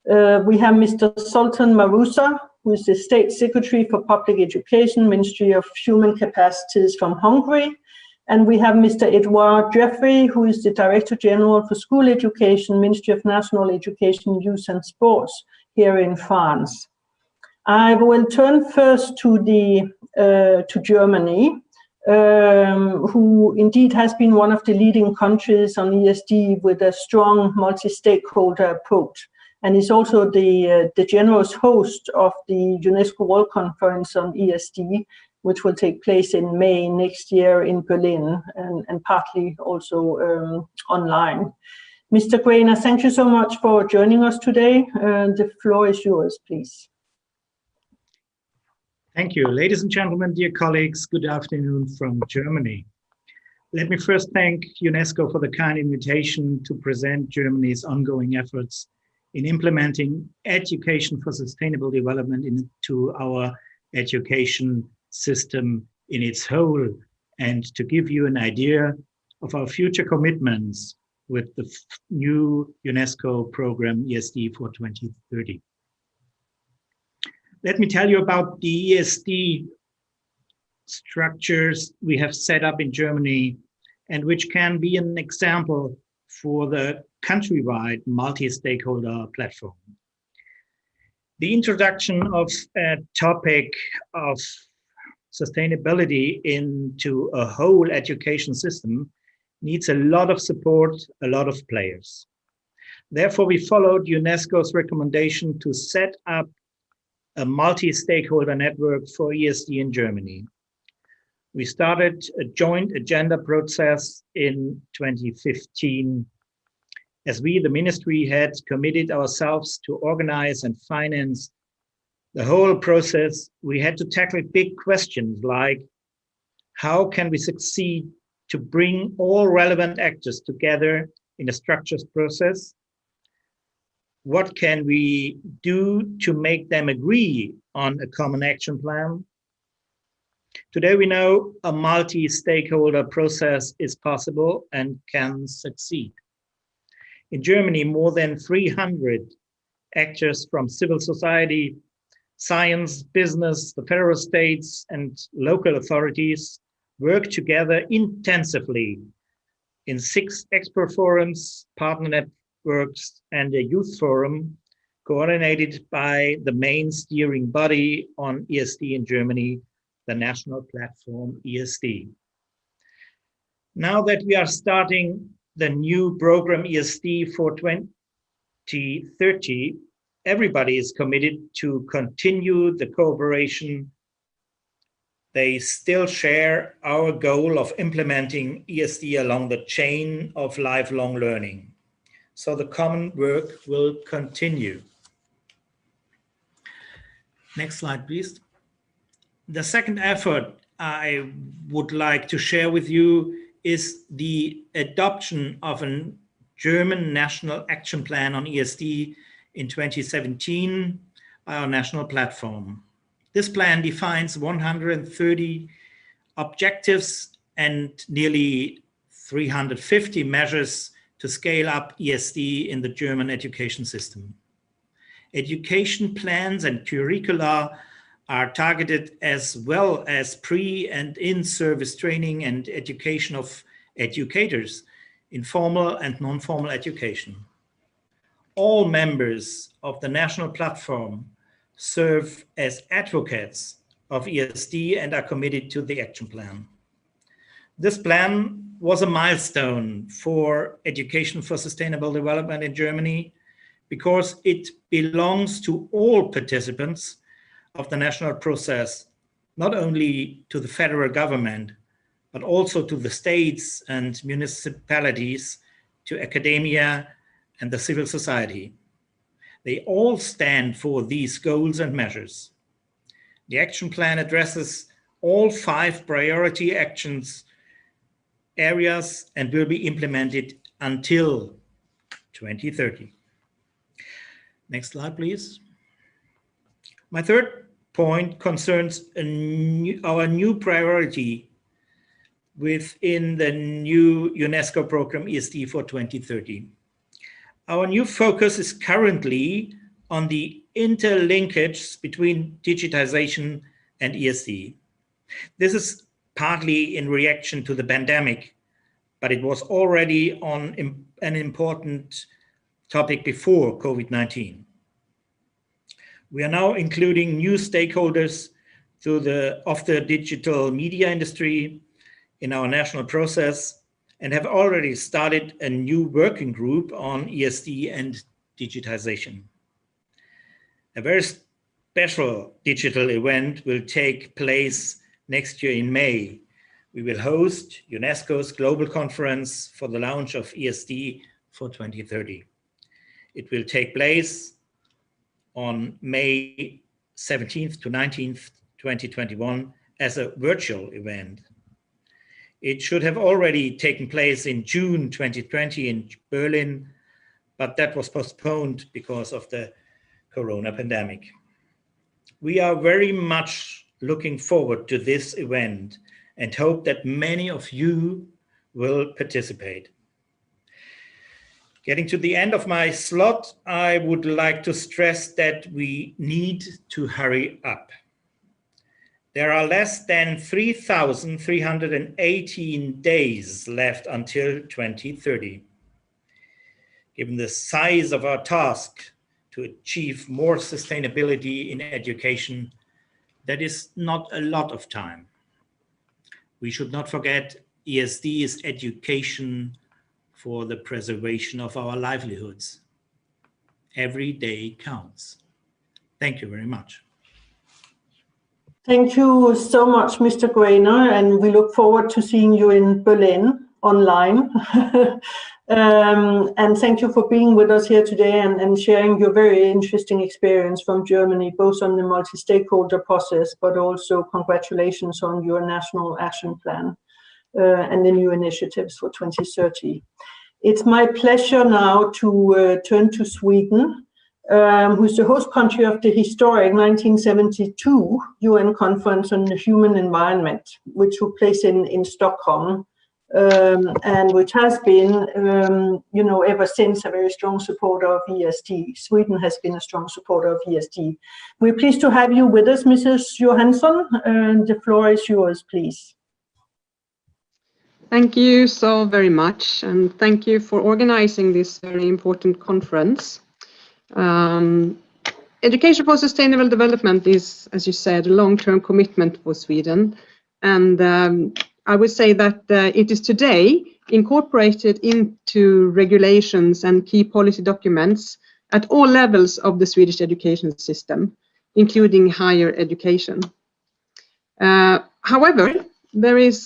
We have Mr. Sultan Marusa, who is the State Secretary for Public Education, Ministry of Human Capacities from Hungary. And we have Mr. Edouard Jeffrey, who is the Director General for School Education, Ministry of National Education, Youth and Sports here in France. I will turn first to Germany, who indeed has been one of the leading countries on ESD with a strong multi-stakeholder approach, and is also the generous host of the UNESCO World Conference on ESD, which will take place in May next year in Berlin, and partly also online. Mr. Greiner, thank you so much for joining us today. The floor is yours, please. Thank you. Ladies and gentlemen, dear colleagues, good afternoon from Germany. Let me first thank UNESCO for the kind invitation to present Germany's ongoing efforts in implementing education for sustainable development into our education system in its whole, and to give you an idea of our future commitments with the new UNESCO program ESD for 2030. Let me tell you about the ESD structures we have set up in Germany, and which can be an example for the countrywide multi-stakeholder platform. The introduction of a topic of sustainability into a whole education system needs a lot of support, a lot of players. Therefore, we followed UNESCO's recommendation to set up a multi-stakeholder network for ESD in Germany. We started a joint agenda process in 2015. As we, the ministry, had committed ourselves to organize and finance the whole process, we had to tackle big questions like, how can we succeed to bring all relevant actors together in a structured process? What can we do to make them agree on a common action plan? Today we know a multi-stakeholder process is possible and can succeed. In Germany, more than 300 actors from civil society, science, business, the federal states, and local authorities work together intensively in 6 expert forums, partner networks, and a youth forum coordinated by the main steering body on ESD in Germany, the national platform ESD. Now that we are starting the new program ESD for 2030, everybody is committed to continue the cooperation. They still share our goal of implementing ESD along the chain of lifelong learning. So the common work will continue. Next slide, please. The second effort I would like to share with you is the adoption of a German national action plan on ESD in 2017 by our national platform. This plan defines 130 objectives and nearly 350 measures to scale up ESD in the German education system. Education plans and curricula are targeted, as well as pre- and in-service training and education of educators in formal and non-formal education. All members of the national platform serve as advocates of ESD and are committed to the action plan. This plan was a milestone for education for sustainable development in Germany because it belongs to all participants of the national process, not only to the federal government, but also to the states and municipalities, to academia and the civil society. They all stand for these goals and measures. The action plan addresses all 5 priority actions areas and will be implemented until 2030. Next slide, please. My third point concerns our new priority within the new UNESCO program ESD for 2030. Our new focus is currently on the interlinkage between digitization and ESD. This is partly in reaction to the pandemic, but it was already on an important topic before COVID-19. We are now including new stakeholders of the digital media industry in our national process and have already started a new working group on ESD and digitization. A very special digital event will take place next year in May. We will host UNESCO's Global Conference for the launch of ESD for 2030. It will take place on May 17th to 19th, 2021 as a virtual event. It should have already taken place in June 2020 in Berlin, but that was postponed because of the corona pandemic. We are very much looking forward to this event and hope that many of you will participate. Getting to the end of my slot, I would like to stress that we need to hurry up. There are less than 3,318 days left until 2030. Given the size of our task to achieve more sustainability in education, that is not a lot of time. We should not forget ESD is education for the preservation of our livelihoods. Every day counts. Thank you very much. Thank you so much, Mr. Grainer, and we look forward to seeing you in Berlin online. And thank you for being with us here today and sharing your very interesting experience from Germany, both on the multi-stakeholder process, but also congratulations on your national action plan and the new initiatives for 2030. It's my pleasure now to turn to Sweden, who's the host country of the historic 1972 UN Conference on the Human Environment, which took place in Stockholm. And which has been, ever since a very strong supporter of ESD. Sweden has been a strong supporter of ESD. We're pleased to have you with us, Mrs. Johansson, and the floor is yours, please. Thank you so very much, and thank you for organizing this very important conference. Education for Sustainable Development is, as you said, a long-term commitment for Sweden, and I would say that it is today incorporated into regulations and key policy documents at all levels of the Swedish education system, including higher education. However, there is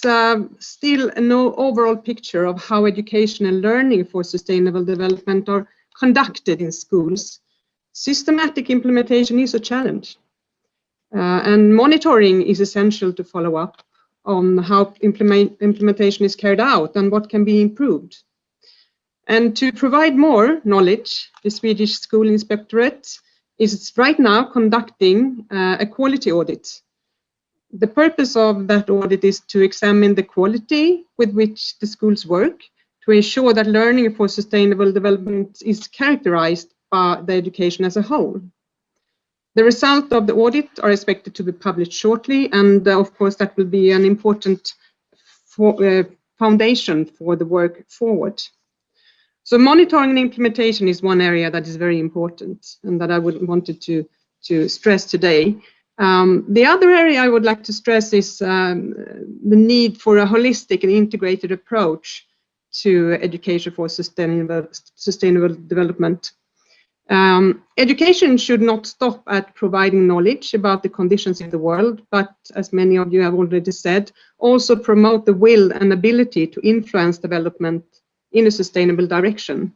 still no overall picture of how education and learning for sustainable development are conducted in schools. Systematic implementation is a challenge, and monitoring is essential to follow up on how implementation is carried out and what can be improved. And to provide more knowledge, the Swedish School Inspectorate is right now conducting a quality audit. The purpose of that audit is to examine the quality with which the schools work to ensure that learning for sustainable development is characterized by the education as a whole. The result of the audit are expected to be published shortly, and of course that will be an important foundation for the work forward. So monitoring and implementation is one area that is very important and that I wanted to stress today. The other area I would like to stress is the need for a holistic and integrated approach to education for sustainable development. Education should not stop at providing knowledge about the conditions in the world, but as many of you have already said, also promote the will and ability to influence development in a sustainable direction.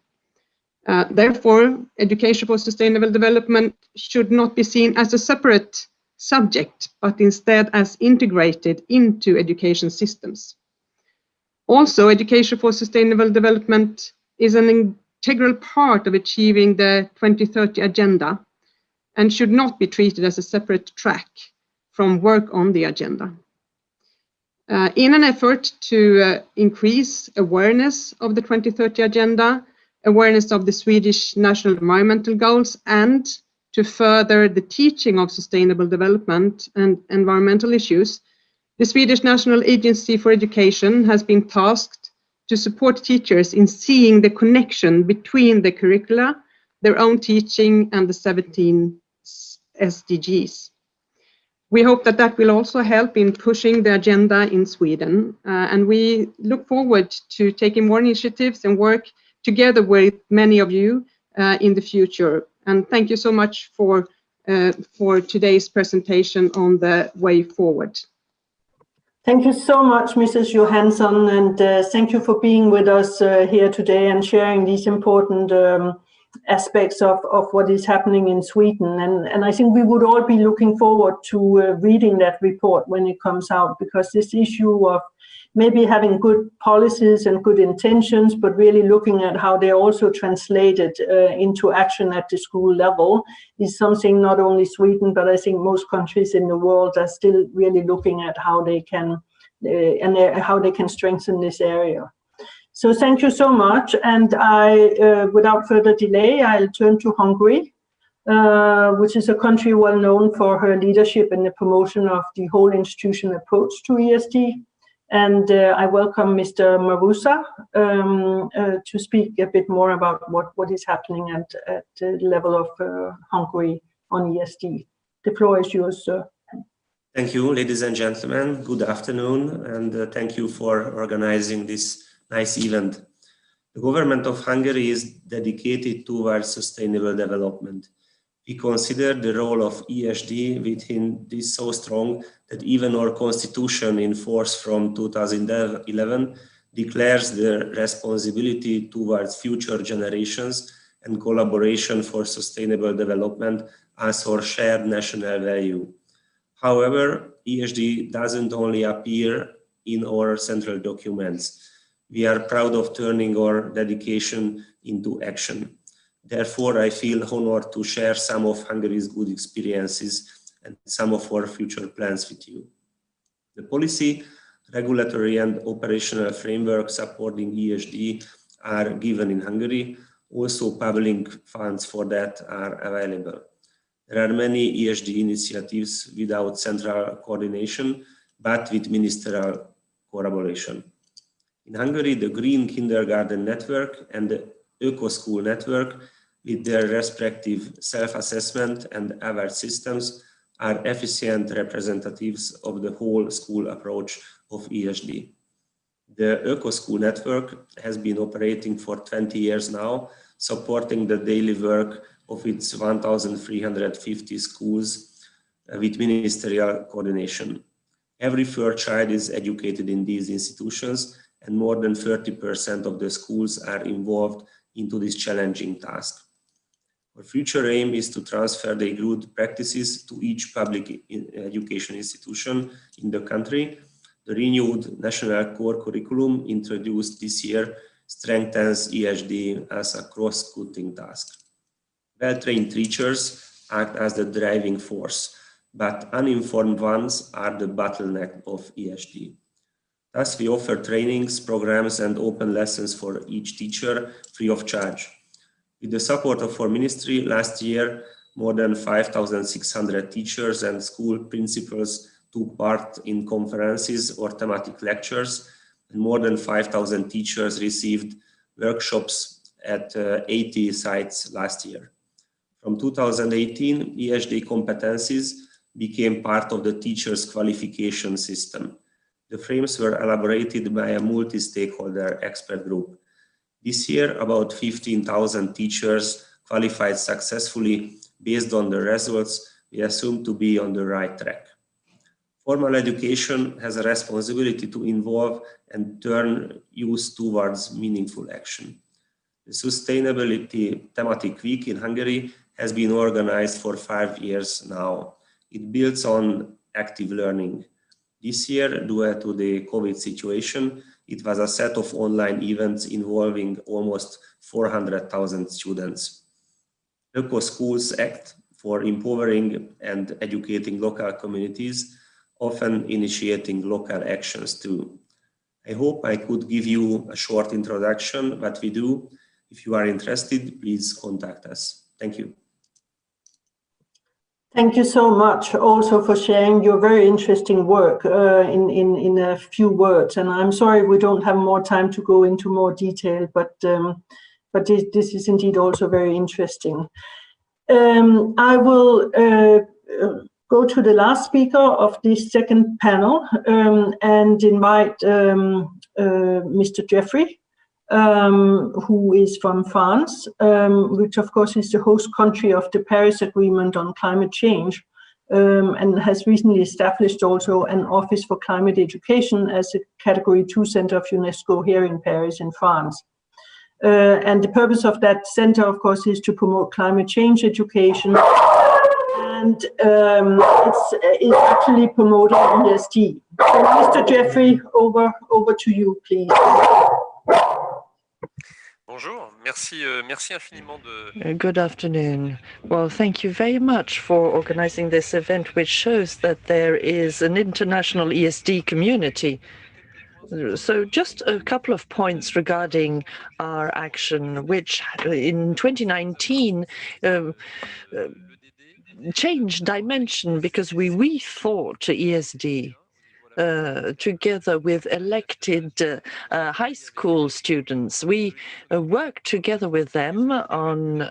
Therefore, education for sustainable development should not be seen as a separate subject, but instead as integrated into education systems. Also, education for sustainable development is an integral part of achieving the 2030 agenda and should not be treated as a separate track from work on the agenda. In an effort to increase awareness of the 2030 agenda, awareness of the Swedish national environmental goals, and to further the teaching of sustainable development and environmental issues, the Swedish National Agency for Education has been tasked to support teachers in seeing the connection between the curricula, their own teaching, and the 17 SDGs. We hope that that will also help in pushing the agenda in Sweden, and we look forward to taking more initiatives and work together with many of you in the future. And thank you so much for today's presentation on the way forward. Thank you so much, Mrs. Johansson, and thank you for being with us here today and sharing these important aspects of what is happening in Sweden. And I think we would all be looking forward to reading that report when it comes out, because this issue of maybe having good policies and good intentions, but really looking at how they're also translated into action at the school level is something not only Sweden, but I think most countries in the world are still really looking at how they can how they can strengthen this area. So thank you so much. And I, without further delay, I'll turn to Hungary, which is a country well known for her leadership in the promotion of the whole institution approach to ESD. And I welcome Mr. Marusa to speak a bit more about what is happening at the level of Hungary on ESD. The floor is yours, sir. Thank you, ladies and gentlemen. Good afternoon, and thank you for organizing this nice event. The government of Hungary is dedicated towards sustainable development. We consider the role of ESD within this so strong that even our constitution in force from 2011 declares the responsibility towards future generations and collaboration for sustainable development as our shared national value. However, ESD doesn't only appear in our central documents. We are proud of turning our dedication into action. Therefore, I feel honored to share some of Hungary's good experiences and some of our future plans with you. The policy, regulatory and operational framework supporting ESD are given in Hungary. Also, public funds for that are available. There are many ESD initiatives without central coordination, but with ministerial collaboration. In Hungary, the Green Kindergarten Network and the EcoSchool Network, with their respective self-assessment and award systems, are efficient representatives of the whole school approach of ESD. The EcoSchool Network has been operating for 20 years now, supporting the daily work of its 1,350 schools with ministerial coordination. Every third child is educated in these institutions, and more than 30% of the schools are involved into this challenging task. Our future aim is to transfer the good practices to each public education institution in the country. The renewed national core curriculum introduced this year strengthens ESD as a cross-cutting task. Well-trained teachers act as the driving force, but uninformed ones are the bottleneck of ESD. Thus, we offer trainings, programs, and open lessons for each teacher free of charge. With the support of our ministry, last year, more than 5,600 teachers and school principals took part in conferences or thematic lectures, and more than 5,000 teachers received workshops at 80 sites last year. From 2018, ESD competencies became part of the teachers' qualification system. The frames were elaborated by a multi-stakeholder expert group. This year, about 15,000 teachers qualified successfully. Based on the results, we assume to be on the right track. Formal education has a responsibility to involve and turn youth towards meaningful action. The Sustainability Thematic Week in Hungary has been organized for 5 years now. It builds on active learning. This year, due to the COVID situation, it was a set of online events involving almost 400,000 students. EcoSchools act for empowering and educating local communities, often initiating local actions too. I hope I could give you a short introduction, what we do. If you are interested, please contact us. Thank you. Thank you so much also for sharing your very interesting work in a few words. And I'm sorry we don't have more time to go into more detail, but this is indeed also very interesting. I will go to the last speaker of this second panel and invite Mr. Jeffrey, who is from France, which of course is the host country of the Paris Agreement on Climate Change, and has recently established also an Office for Climate Education as a Category 2 center of UNESCO here in Paris in France. And the purpose of that center, of course, is to promote climate change education, and it's actually promoting ESD. So Mr. Jeffrey, over to you, please. Bonjour, merci infiniment de... Good afternoon. Well, thank you very much for organizing this event, which shows that there is an international ESD community. So just a couple of points regarding our action, which in 2019 changed dimension because we rethought ESD. together with elected high school students. We work together with them on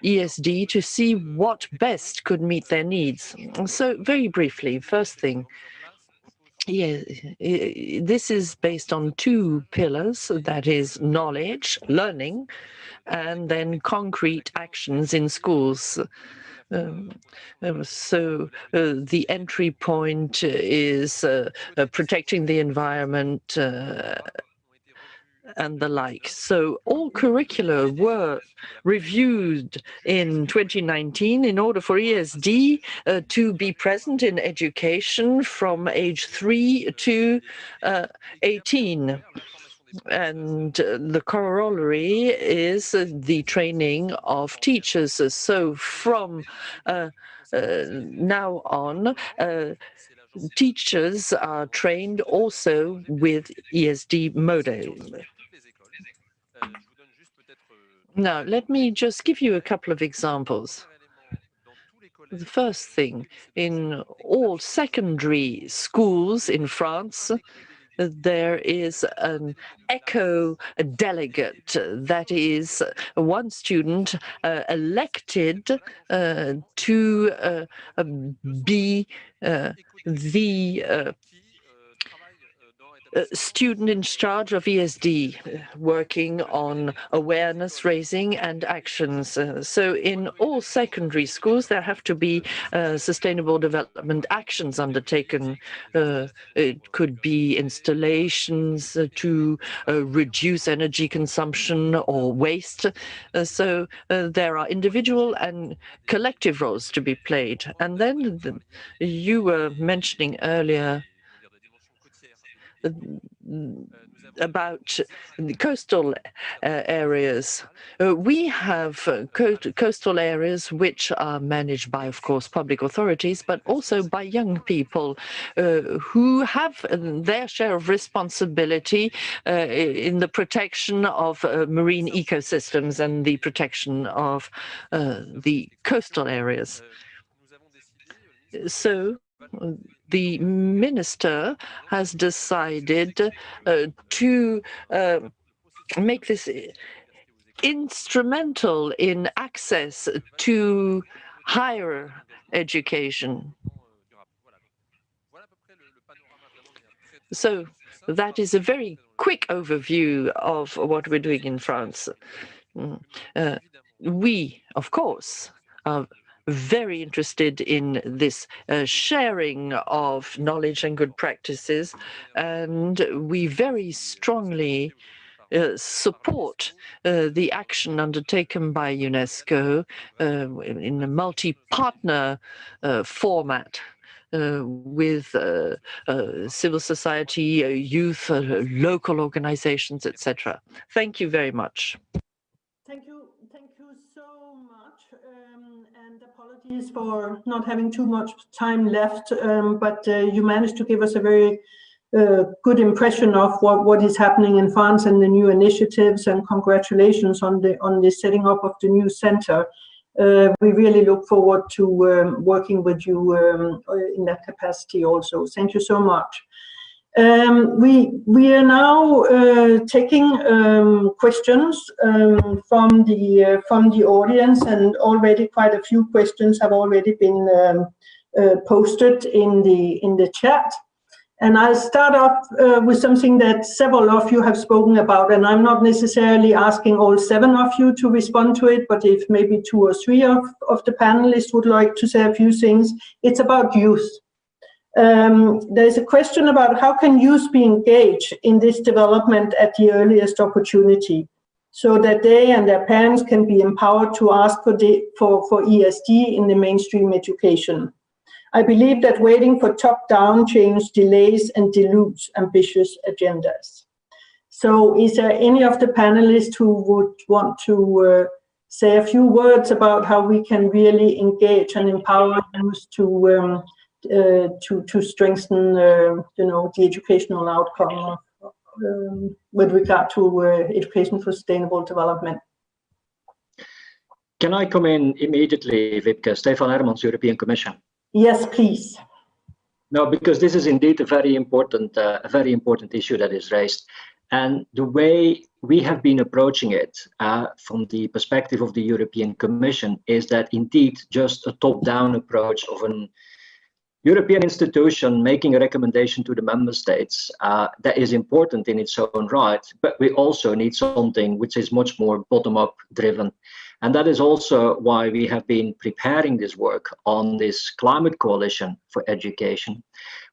ESD to see what best could meet their needs. So very briefly, first thing, this is based on two pillars, that is knowledge, learning, and then concrete actions in schools. The entry point is protecting the environment and the like. So all curricula were reviewed in 2019 in order for ESD to be present in education from age 3 to 18. And the corollary is the training of teachers. So from now on, teachers are trained also with ESD model. Now, let me just give you a couple of examples. The first thing, in all secondary schools in France, there is an eco delegate, that is one student elected to be the student in charge of ESD, working on awareness raising and actions. So in all secondary schools, there have to be sustainable development actions undertaken. It could be installations to reduce energy consumption or waste. So there are individual and collective roles to be played. And then you were mentioning earlier about the coastal areas. We have coastal areas which are managed by, of course, public authorities, but also by young people who have their share of responsibility in the protection of marine ecosystems and the protection of the coastal areas. So the minister has decided to make this instrumental in access to higher education. So that is a very quick overview of what we're doing in France. We, of course, are very interested in this sharing of knowledge and good practices, and we very strongly support the action undertaken by UNESCO in a multi-partner format with civil society, youth, local organizations, etc. Thank you very much. Thank you so much, and apologies for not having too much time left, but you managed to give us a very good impression of what is happening in France and the new initiatives, and congratulations on the setting up of the new center. We really look forward to working with you in that capacity also. Thank you so much. We are now taking questions from the audience, and already quite a few questions have already been posted in the chat. And I'll start off with something that several of you have spoken about, and I'm not necessarily asking all 7 of you to respond to it, but if maybe 2 or 3 of the panelists would like to say a few things. It's about youth. There's a question about how can youth be engaged in this development at the earliest opportunity, so that they and their parents can be empowered to ask for ESD in the mainstream education. I believe that waiting for top-down change delays and dilutes ambitious agendas. So is there any of the panelists who would want to say a few words about how we can really engage and empower youth to strengthen the educational outcome with regard to education for sustainable development? Can I come in immediately, Wipke? Stefan Hermans, European Commission. Yes, please. No, because this is indeed a very important issue that is raised. And the way we have been approaching it from the perspective of the European Commission is that indeed just a top-down approach of an European institution making a recommendation to the member states that is important in its own right, but we also need something which is much more bottom-up driven. And that is also why we have been preparing this work on this climate coalition for education,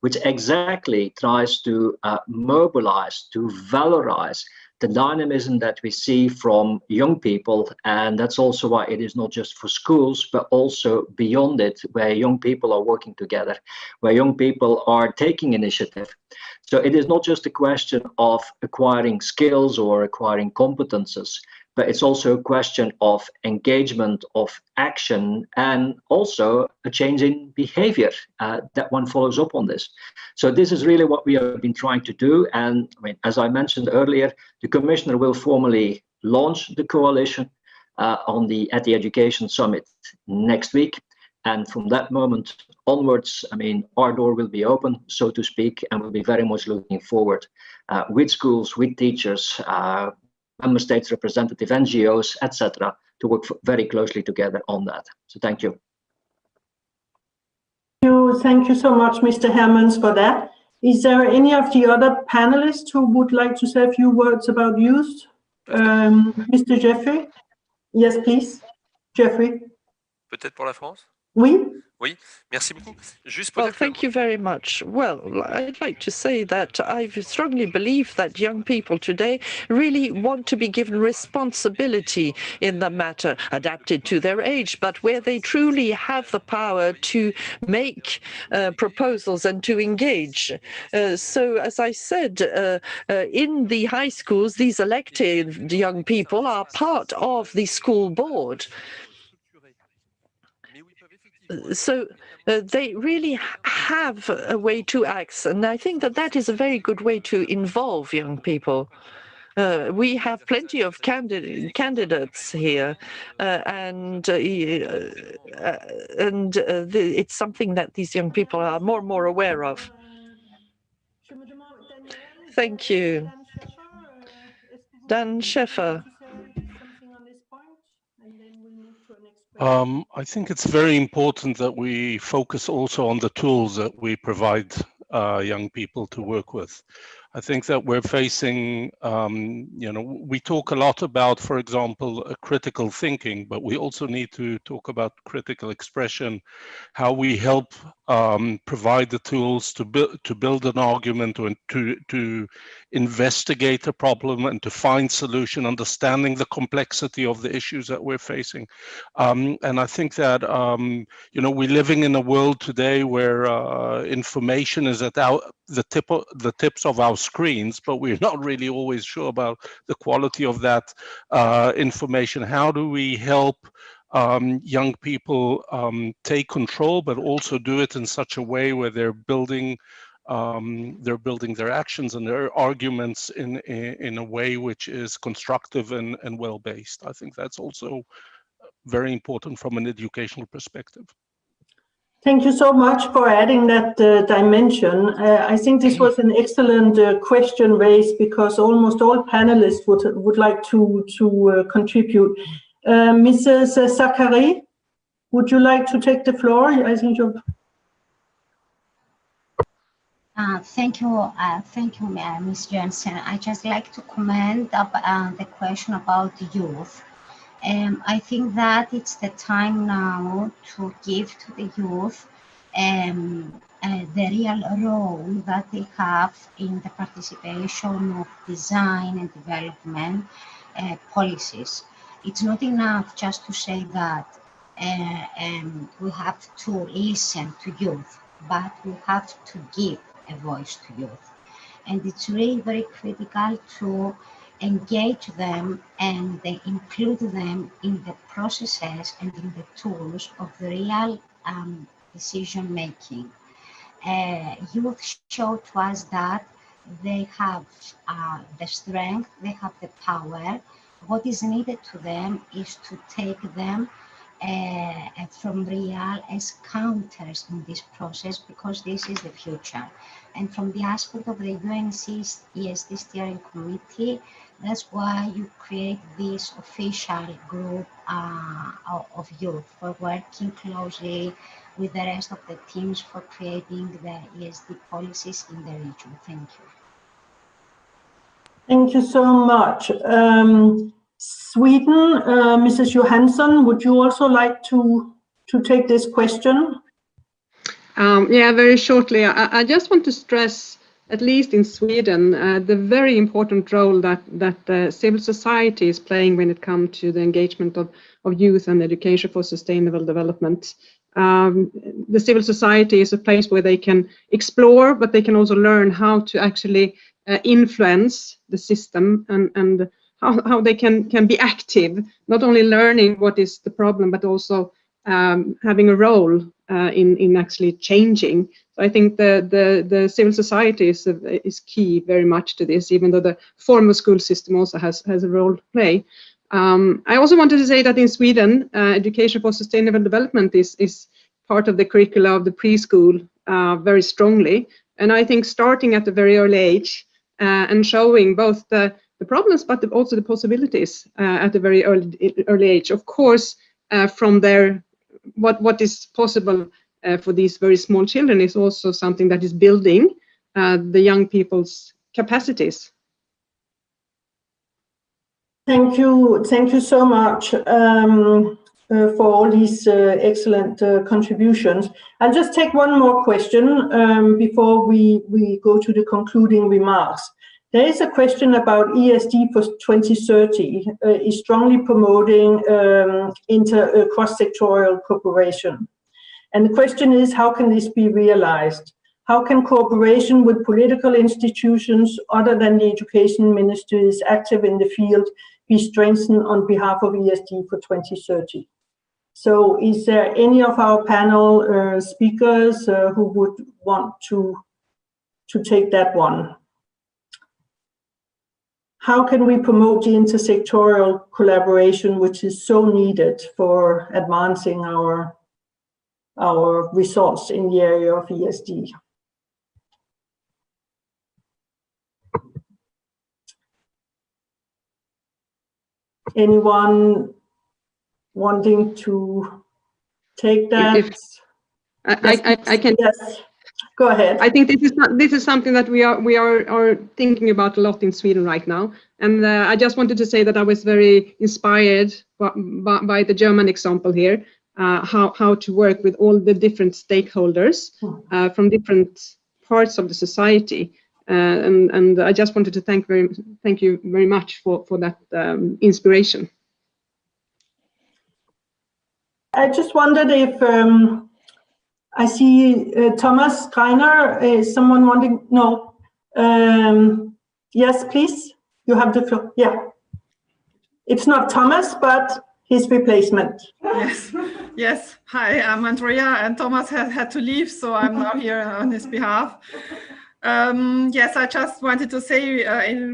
which exactly tries to mobilize, to valorize the dynamism that we see from young people. And that's also why it is not just for schools, but also beyond it, where young people are working together, where young people are taking initiative. So it is not just a question of acquiring skills or acquiring competences, but it's also a question of engagement, of action, and also a change in behavior that one follows up on this. So this is really what we have been trying to do. And I mean, as I mentioned earlier, the Commissioner will formally launch the coalition at the Education Summit next week. And from that moment onwards, I mean, our door will be open, so to speak, and we'll be very much looking forward with schools, with teachers, member states representative, NGOs, etc., to work very closely together on that. So thank you. Thank you so much, Mr. Hermans, for that. Is there any of the other panelists who would like to say a few words about youth? Mr. Jeffrey? Yes, please. Jeffrey? Peut-être pour la France? Oui. Oui, merci beaucoup. Well, thank you very much. Well, I'd like to say that I strongly believe that young people today really want to be given responsibility in the matter, adapted to their age, but where they truly have the power to make proposals and to engage. So, as I said, in the high schools, these elected young people are part of the school board. So they really have a way to act, and I think that that is a very good way to involve young people. We have plenty of candidates here, and it's something that these young people are more and more aware of. Thank you. Dan Scheffer. I think it's very important that we focus also on the tools that we provide young people to work with. I think that we're facing, we talk a lot about, for example, critical thinking, but we also need to talk about critical expression, how we help provide the tools to build an argument, or to investigate a problem and to find solution, understanding the complexity of the issues that we're facing. And I think that, we're living in a world today where information is at the tips of our screens, but we're not really always sure about the quality of that information. How do we help young people take control, but also do it in such a way where they're building their actions and their arguments in a way which is constructive and well-based? I think that's also very important from an educational perspective. Thank you so much for adding that dimension. I think this was an excellent question raised, because almost all panelists would like to contribute. Mrs. Zachary, would you like to take the floor? I think you're... Thank you, Ms. Jensen. I just like to comment on the question about the youth. I think that it's the time now to give to the youth the real role that they have in the participation of design and development policies. It's not enough just to say that we have to listen to youth, but we have to give a voice to youth. And it's really very critical to engage them and include them in the processes and in the tools of the real decision making. Youth show to us that they have the strength, they have the power. What is needed to them is to take them from real as counters in this process, because this is the future. And from the aspect of the UNC's ESD steering committee, that's why you create this official group of youth for working closely with the rest of the teams for creating the ESD policies in the region. Thank you. Thank you so much. Sweden, Mrs. Johansson, would you also like to take this question? Yeah, very shortly. I just want to stress, at least in Sweden, the very important role that civil society is playing when it comes to the engagement of youth and education for sustainable development. The civil society is a place where they can explore, but they can also learn how to actually influence the system and how they can be active, not only learning what is the problem, but also having a role in actually changing. So I think the civil society is key very much to this, even though the formal school system also has a role to play. I also wanted to say that in Sweden, education for sustainable development is part of the curricula of the preschool very strongly. And I think starting at a very early age and showing both the problems, but also the possibilities at a very early age. Of course, from their what is possible for these very small children is also something that is building the young people's capacities. Thank you so much for all these excellent contributions. I'll just take one more question before we go to the concluding remarks. There is a question about ESD for 2030 is strongly promoting cross-sectorial cooperation. And the question is, how can this be realized? How can cooperation with political institutions other than the education ministries active in the field be strengthened on behalf of ESD for 2030? So is there any of our panel speakers who would want to take that one? How can we promote the intersectoral collaboration, which is so needed for advancing our results in the area of ESD? Anyone wanting to take that? I can. Yes. Go ahead. I think this is something that we are thinking about a lot in Sweden right now, and I just wanted to say that I was very inspired by the German example here, how to work with all the different stakeholders from different parts of the society, and I just wanted to thank you very much for that inspiration. I just wondered if. I see Thomas Greiner. Is someone wanting? No. Yes, please. You have the floor. Yeah. It's not Thomas, but his replacement. Yes. Yes. Hi, I'm Andrea, and Thomas had to leave, so I'm now here on his behalf. Yes, I just wanted to say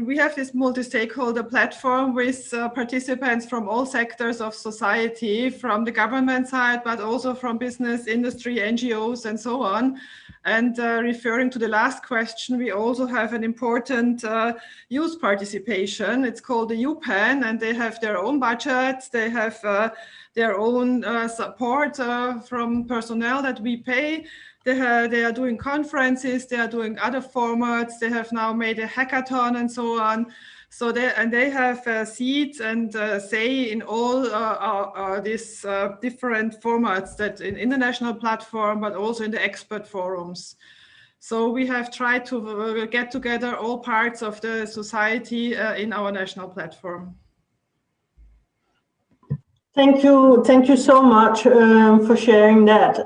we have this multi-stakeholder platform with participants from all sectors of society, from the government side, but also from business, industry, NGOs, and so on. And referring to the last question, we also have an important youth participation. It's called the UPAN, and they have their own budgets. They have their own support from personnel that we pay. They are doing conferences, they are doing other formats, they have now made a hackathon and so on. So they have seats and say in all these different formats that in international platform, but also in the expert forums. So we have tried to get together all parts of the society in our national platform. Thank you so much for sharing that.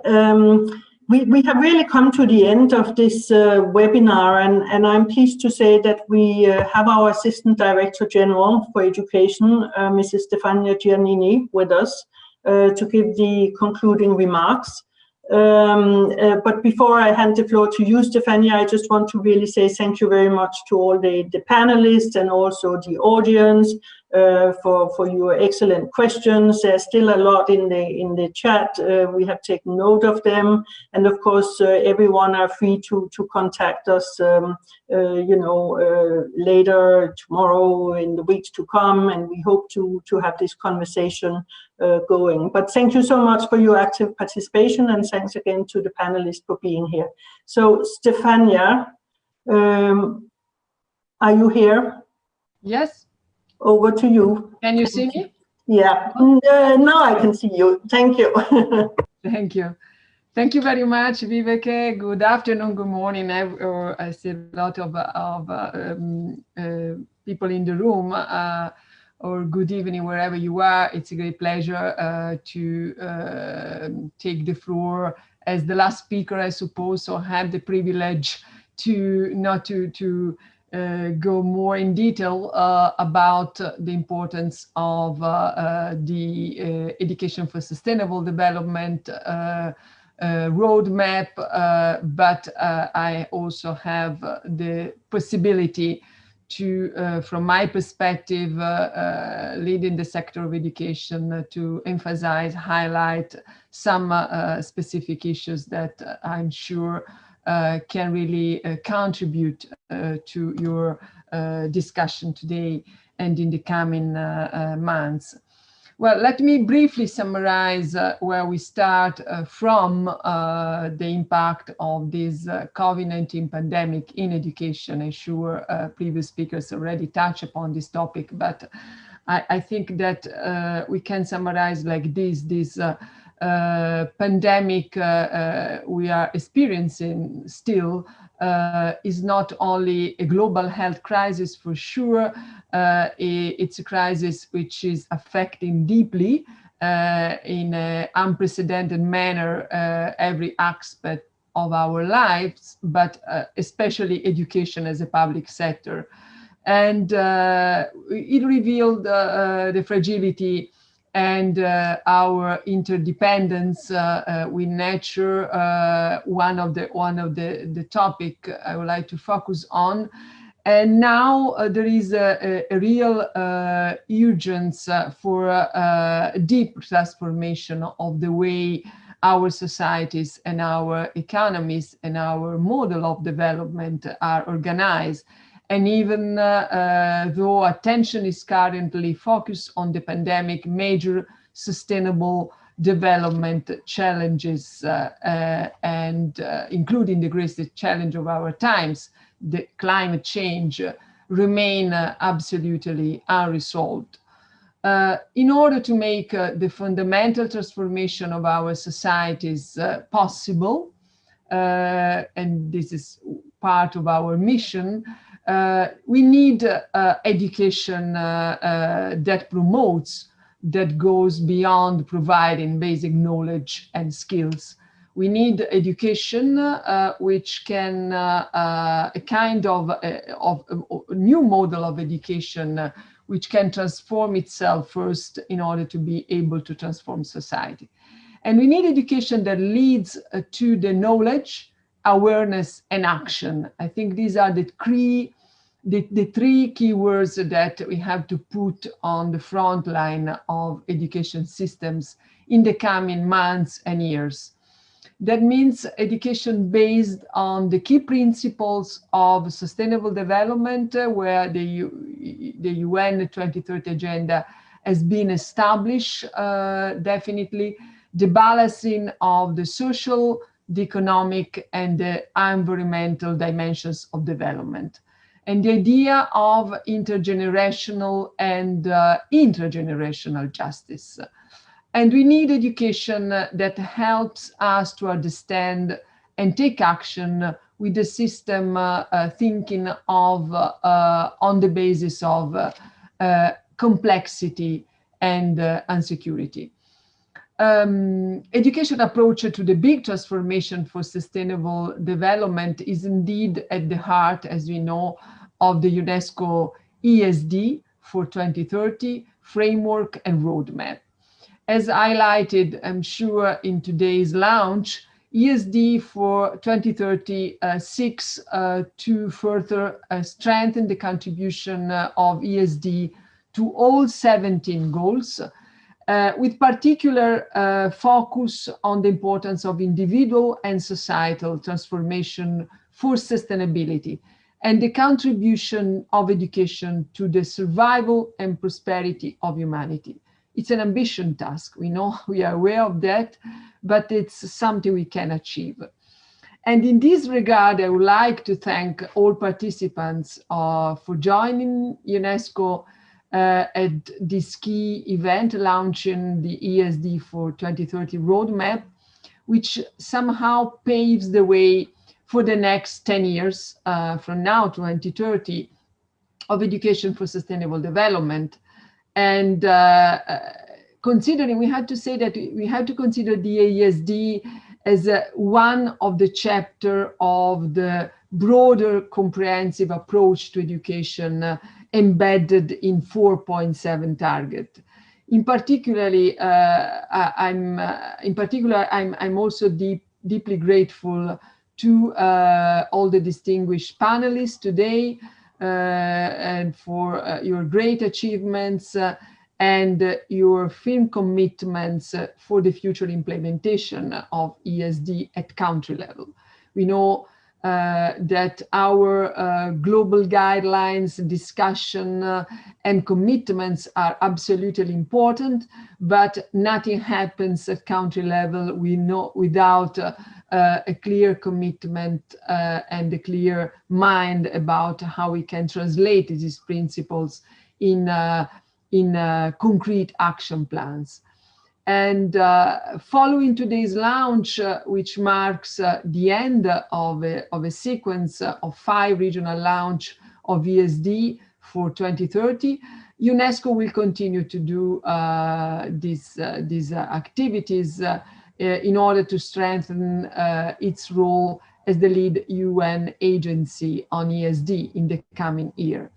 We have really come to the end of this webinar, and I'm pleased to say that we have our Assistant Director General for Education, Mrs. Stefania Giannini, with us to give the concluding remarks. But before I hand the floor to you, Stefania, I just want to really say thank you very much to all the panelists and also the audience for your excellent questions. There's still a lot in the chat. We have taken note of them, and of course, everyone are free to contact us, later tomorrow, in the weeks to come, and we hope to have this conversation going. But thank you so much for your active participation, and thanks again to the panelists for being here. So, Stefania, are you here? Yes. Over to you. Can you see me? Yeah, now I can see you. Thank you. Thank you. Thank you very much, Viveke. Good afternoon, good morning. I see a lot of people in the room, or good evening, wherever you are. It's a great pleasure to take the floor as the last speaker, I suppose, so I have the privilege to go more in detail about the importance of the education for sustainable development roadmap, but I also have the possibility to, from my perspective, leading the sector of education, to emphasize, highlight some specific issues that I'm sure can really contribute to your discussion today and in the coming months. Well, let me briefly summarize where we start from the impact of this COVID-19 pandemic in education. I'm sure previous speakers already touched upon this topic, but I think that we can summarize like this pandemic we are experiencing still is not only a global health crisis for sure, it's a crisis which is affecting deeply in an unprecedented manner every aspect of our lives, but especially education as a public sector. And it revealed the fragility and our interdependence with nature, one of the topic I would like to focus on. And now there is a real urgence for a deep transformation of the way our societies and our economies and our model of development are organized. And even though attention is currently focused on the pandemic, major sustainable development challenges and including the greatest challenge of our times, the climate change, remain absolutely unresolved. In order to make the fundamental transformation of our societies possible, and this is part of our mission, we need education that promotes, that goes beyond providing basic knowledge and skills. We need education which can, a kind of a new model of education which can transform itself first in order to be able to transform society. And we need education that leads to the knowledge, awareness, and action. I think these are the three keywords that we have to put on the front line of education systems in the coming months and years. That means education based on the key principles of sustainable development, where the UN 2030 agenda has been established, definitely, the balancing of the social, the economic, and the environmental dimensions of development. And the idea of intergenerational and intragenerational justice. And we need education that helps us to understand and take action with the system thinking of on the basis of complexity and insecurity. Education approach to the big transformation for sustainable development is indeed at the heart, as we know, of the UNESCO ESD for 2030 framework and roadmap. As highlighted, I'm sure, in today's launch, ESD for 2030 seeks to further strengthen the contribution of ESD to all 17 goals, with particular focus on the importance of individual and societal transformation for sustainability and the contribution of education to the survival and prosperity of humanity. It's an ambitious task. We know, we are aware of that, but it's something we can achieve. And in this regard, I would like to thank all participants for joining UNESCO at this key event launching the ESD for 2030 roadmap, which somehow paves the way for the next 10 years from now to 2030 of education for sustainable development. And considering, we had to say that we have to consider the ESD as one of the chapter of the broader comprehensive approach to education embedded in 4.7 target. In particular, I'm also deeply grateful to all the distinguished panelists today and for your great achievements and your firm commitments for the future implementation of ESD at country level. We know that our global guidelines, discussion and commitments are absolutely important, but nothing happens at country level without a clear commitment and a clear mind about how we can translate these principles in concrete action plans. And following today's launch, which marks the end of a sequence of 5 regional launch of ESD for 2030, UNESCO will continue to do these activities in order to strengthen its role as the lead UN agency on ESD in the coming year.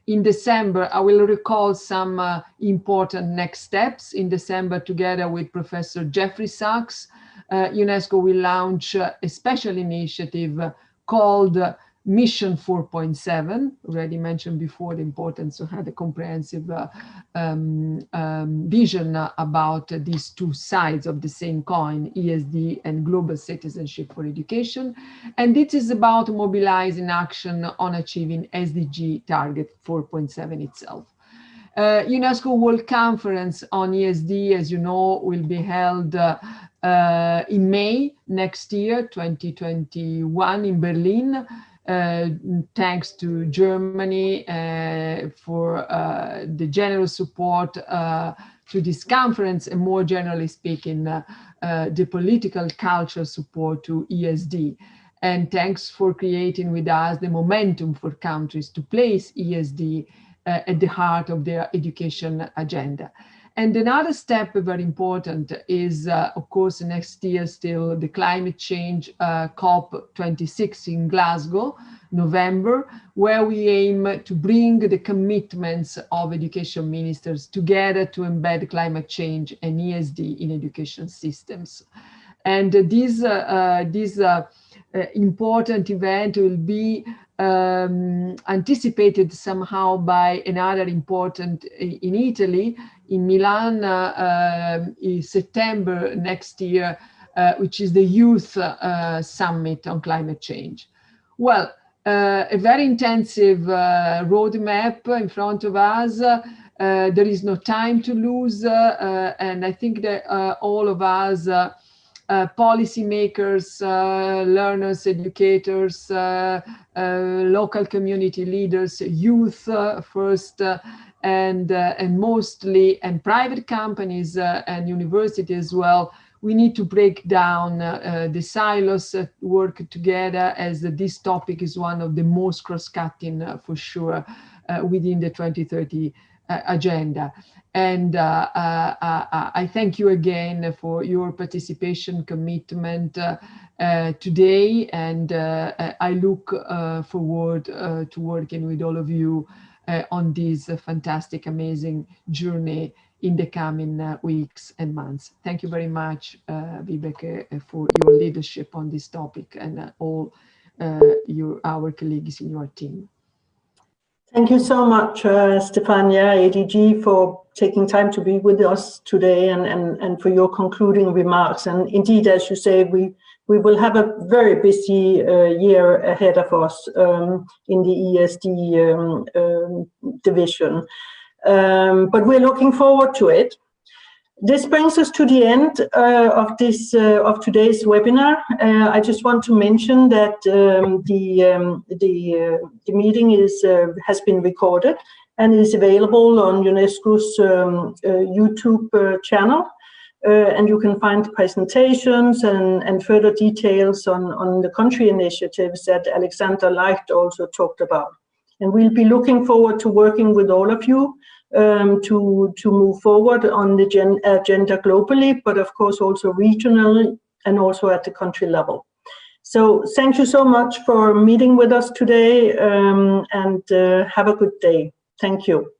In December, I will recall some important next steps. In December, together with Professor Jeffrey Sachs, UNESCO will launch a special initiative called Mission 4.7, already mentioned before the importance to have a comprehensive vision about these two sides of the same coin, ESD and global citizenship for education. And it is about mobilizing action on achieving SDG target 4.7 itself. UNESCO World Conference on ESD, as you know, will be held in May next year, 2021 in Berlin. Thanks to Germany for the generous support to this conference, and more generally speaking, the political culture support to ESD. And thanks for creating with us the momentum for countries to place ESD at the heart of their education agenda. And another step very important is, of course, next year still the climate change COP26 in Glasgow, November, where we aim to bring the commitments of education ministers together to embed climate change and ESD in education systems. And this important event will be anticipated somehow by another important in Italy, in Milan, in September next year, which is the Youth Summit on Climate Change. Well, a very intensive roadmap in front of us. There is no time to lose, and I think that all of us, policymakers, learners, educators, local community leaders, youth first, and mostly, and private companies and universities as well, we need to break down the silos, work together, as this topic is one of the most cross-cutting for sure within the 2030 agenda. And I thank you again for your participation, commitment today, and I look forward to working with all of you on this fantastic, amazing journey in the coming weeks and months. Thank you very much, Vibeke, for your leadership on this topic, and all our colleagues in your team. Thank you so much, Stefania, ADG, for taking time to be with us today and for your concluding remarks. And indeed, as you say, we will have a very busy year ahead of us in the ESD division. But we're looking forward to it. This brings us to the end of today's webinar. I just want to mention that the meeting has been recorded and is available on UNESCO's YouTube channel. And you can find presentations and further details on the country initiatives that Alexander Leicht also talked about. And we'll be looking forward to working with all of you to move forward on the agenda globally, but of course also regionally and also at the country level. So thank you so much for meeting with us today, and have a good day. Thank you.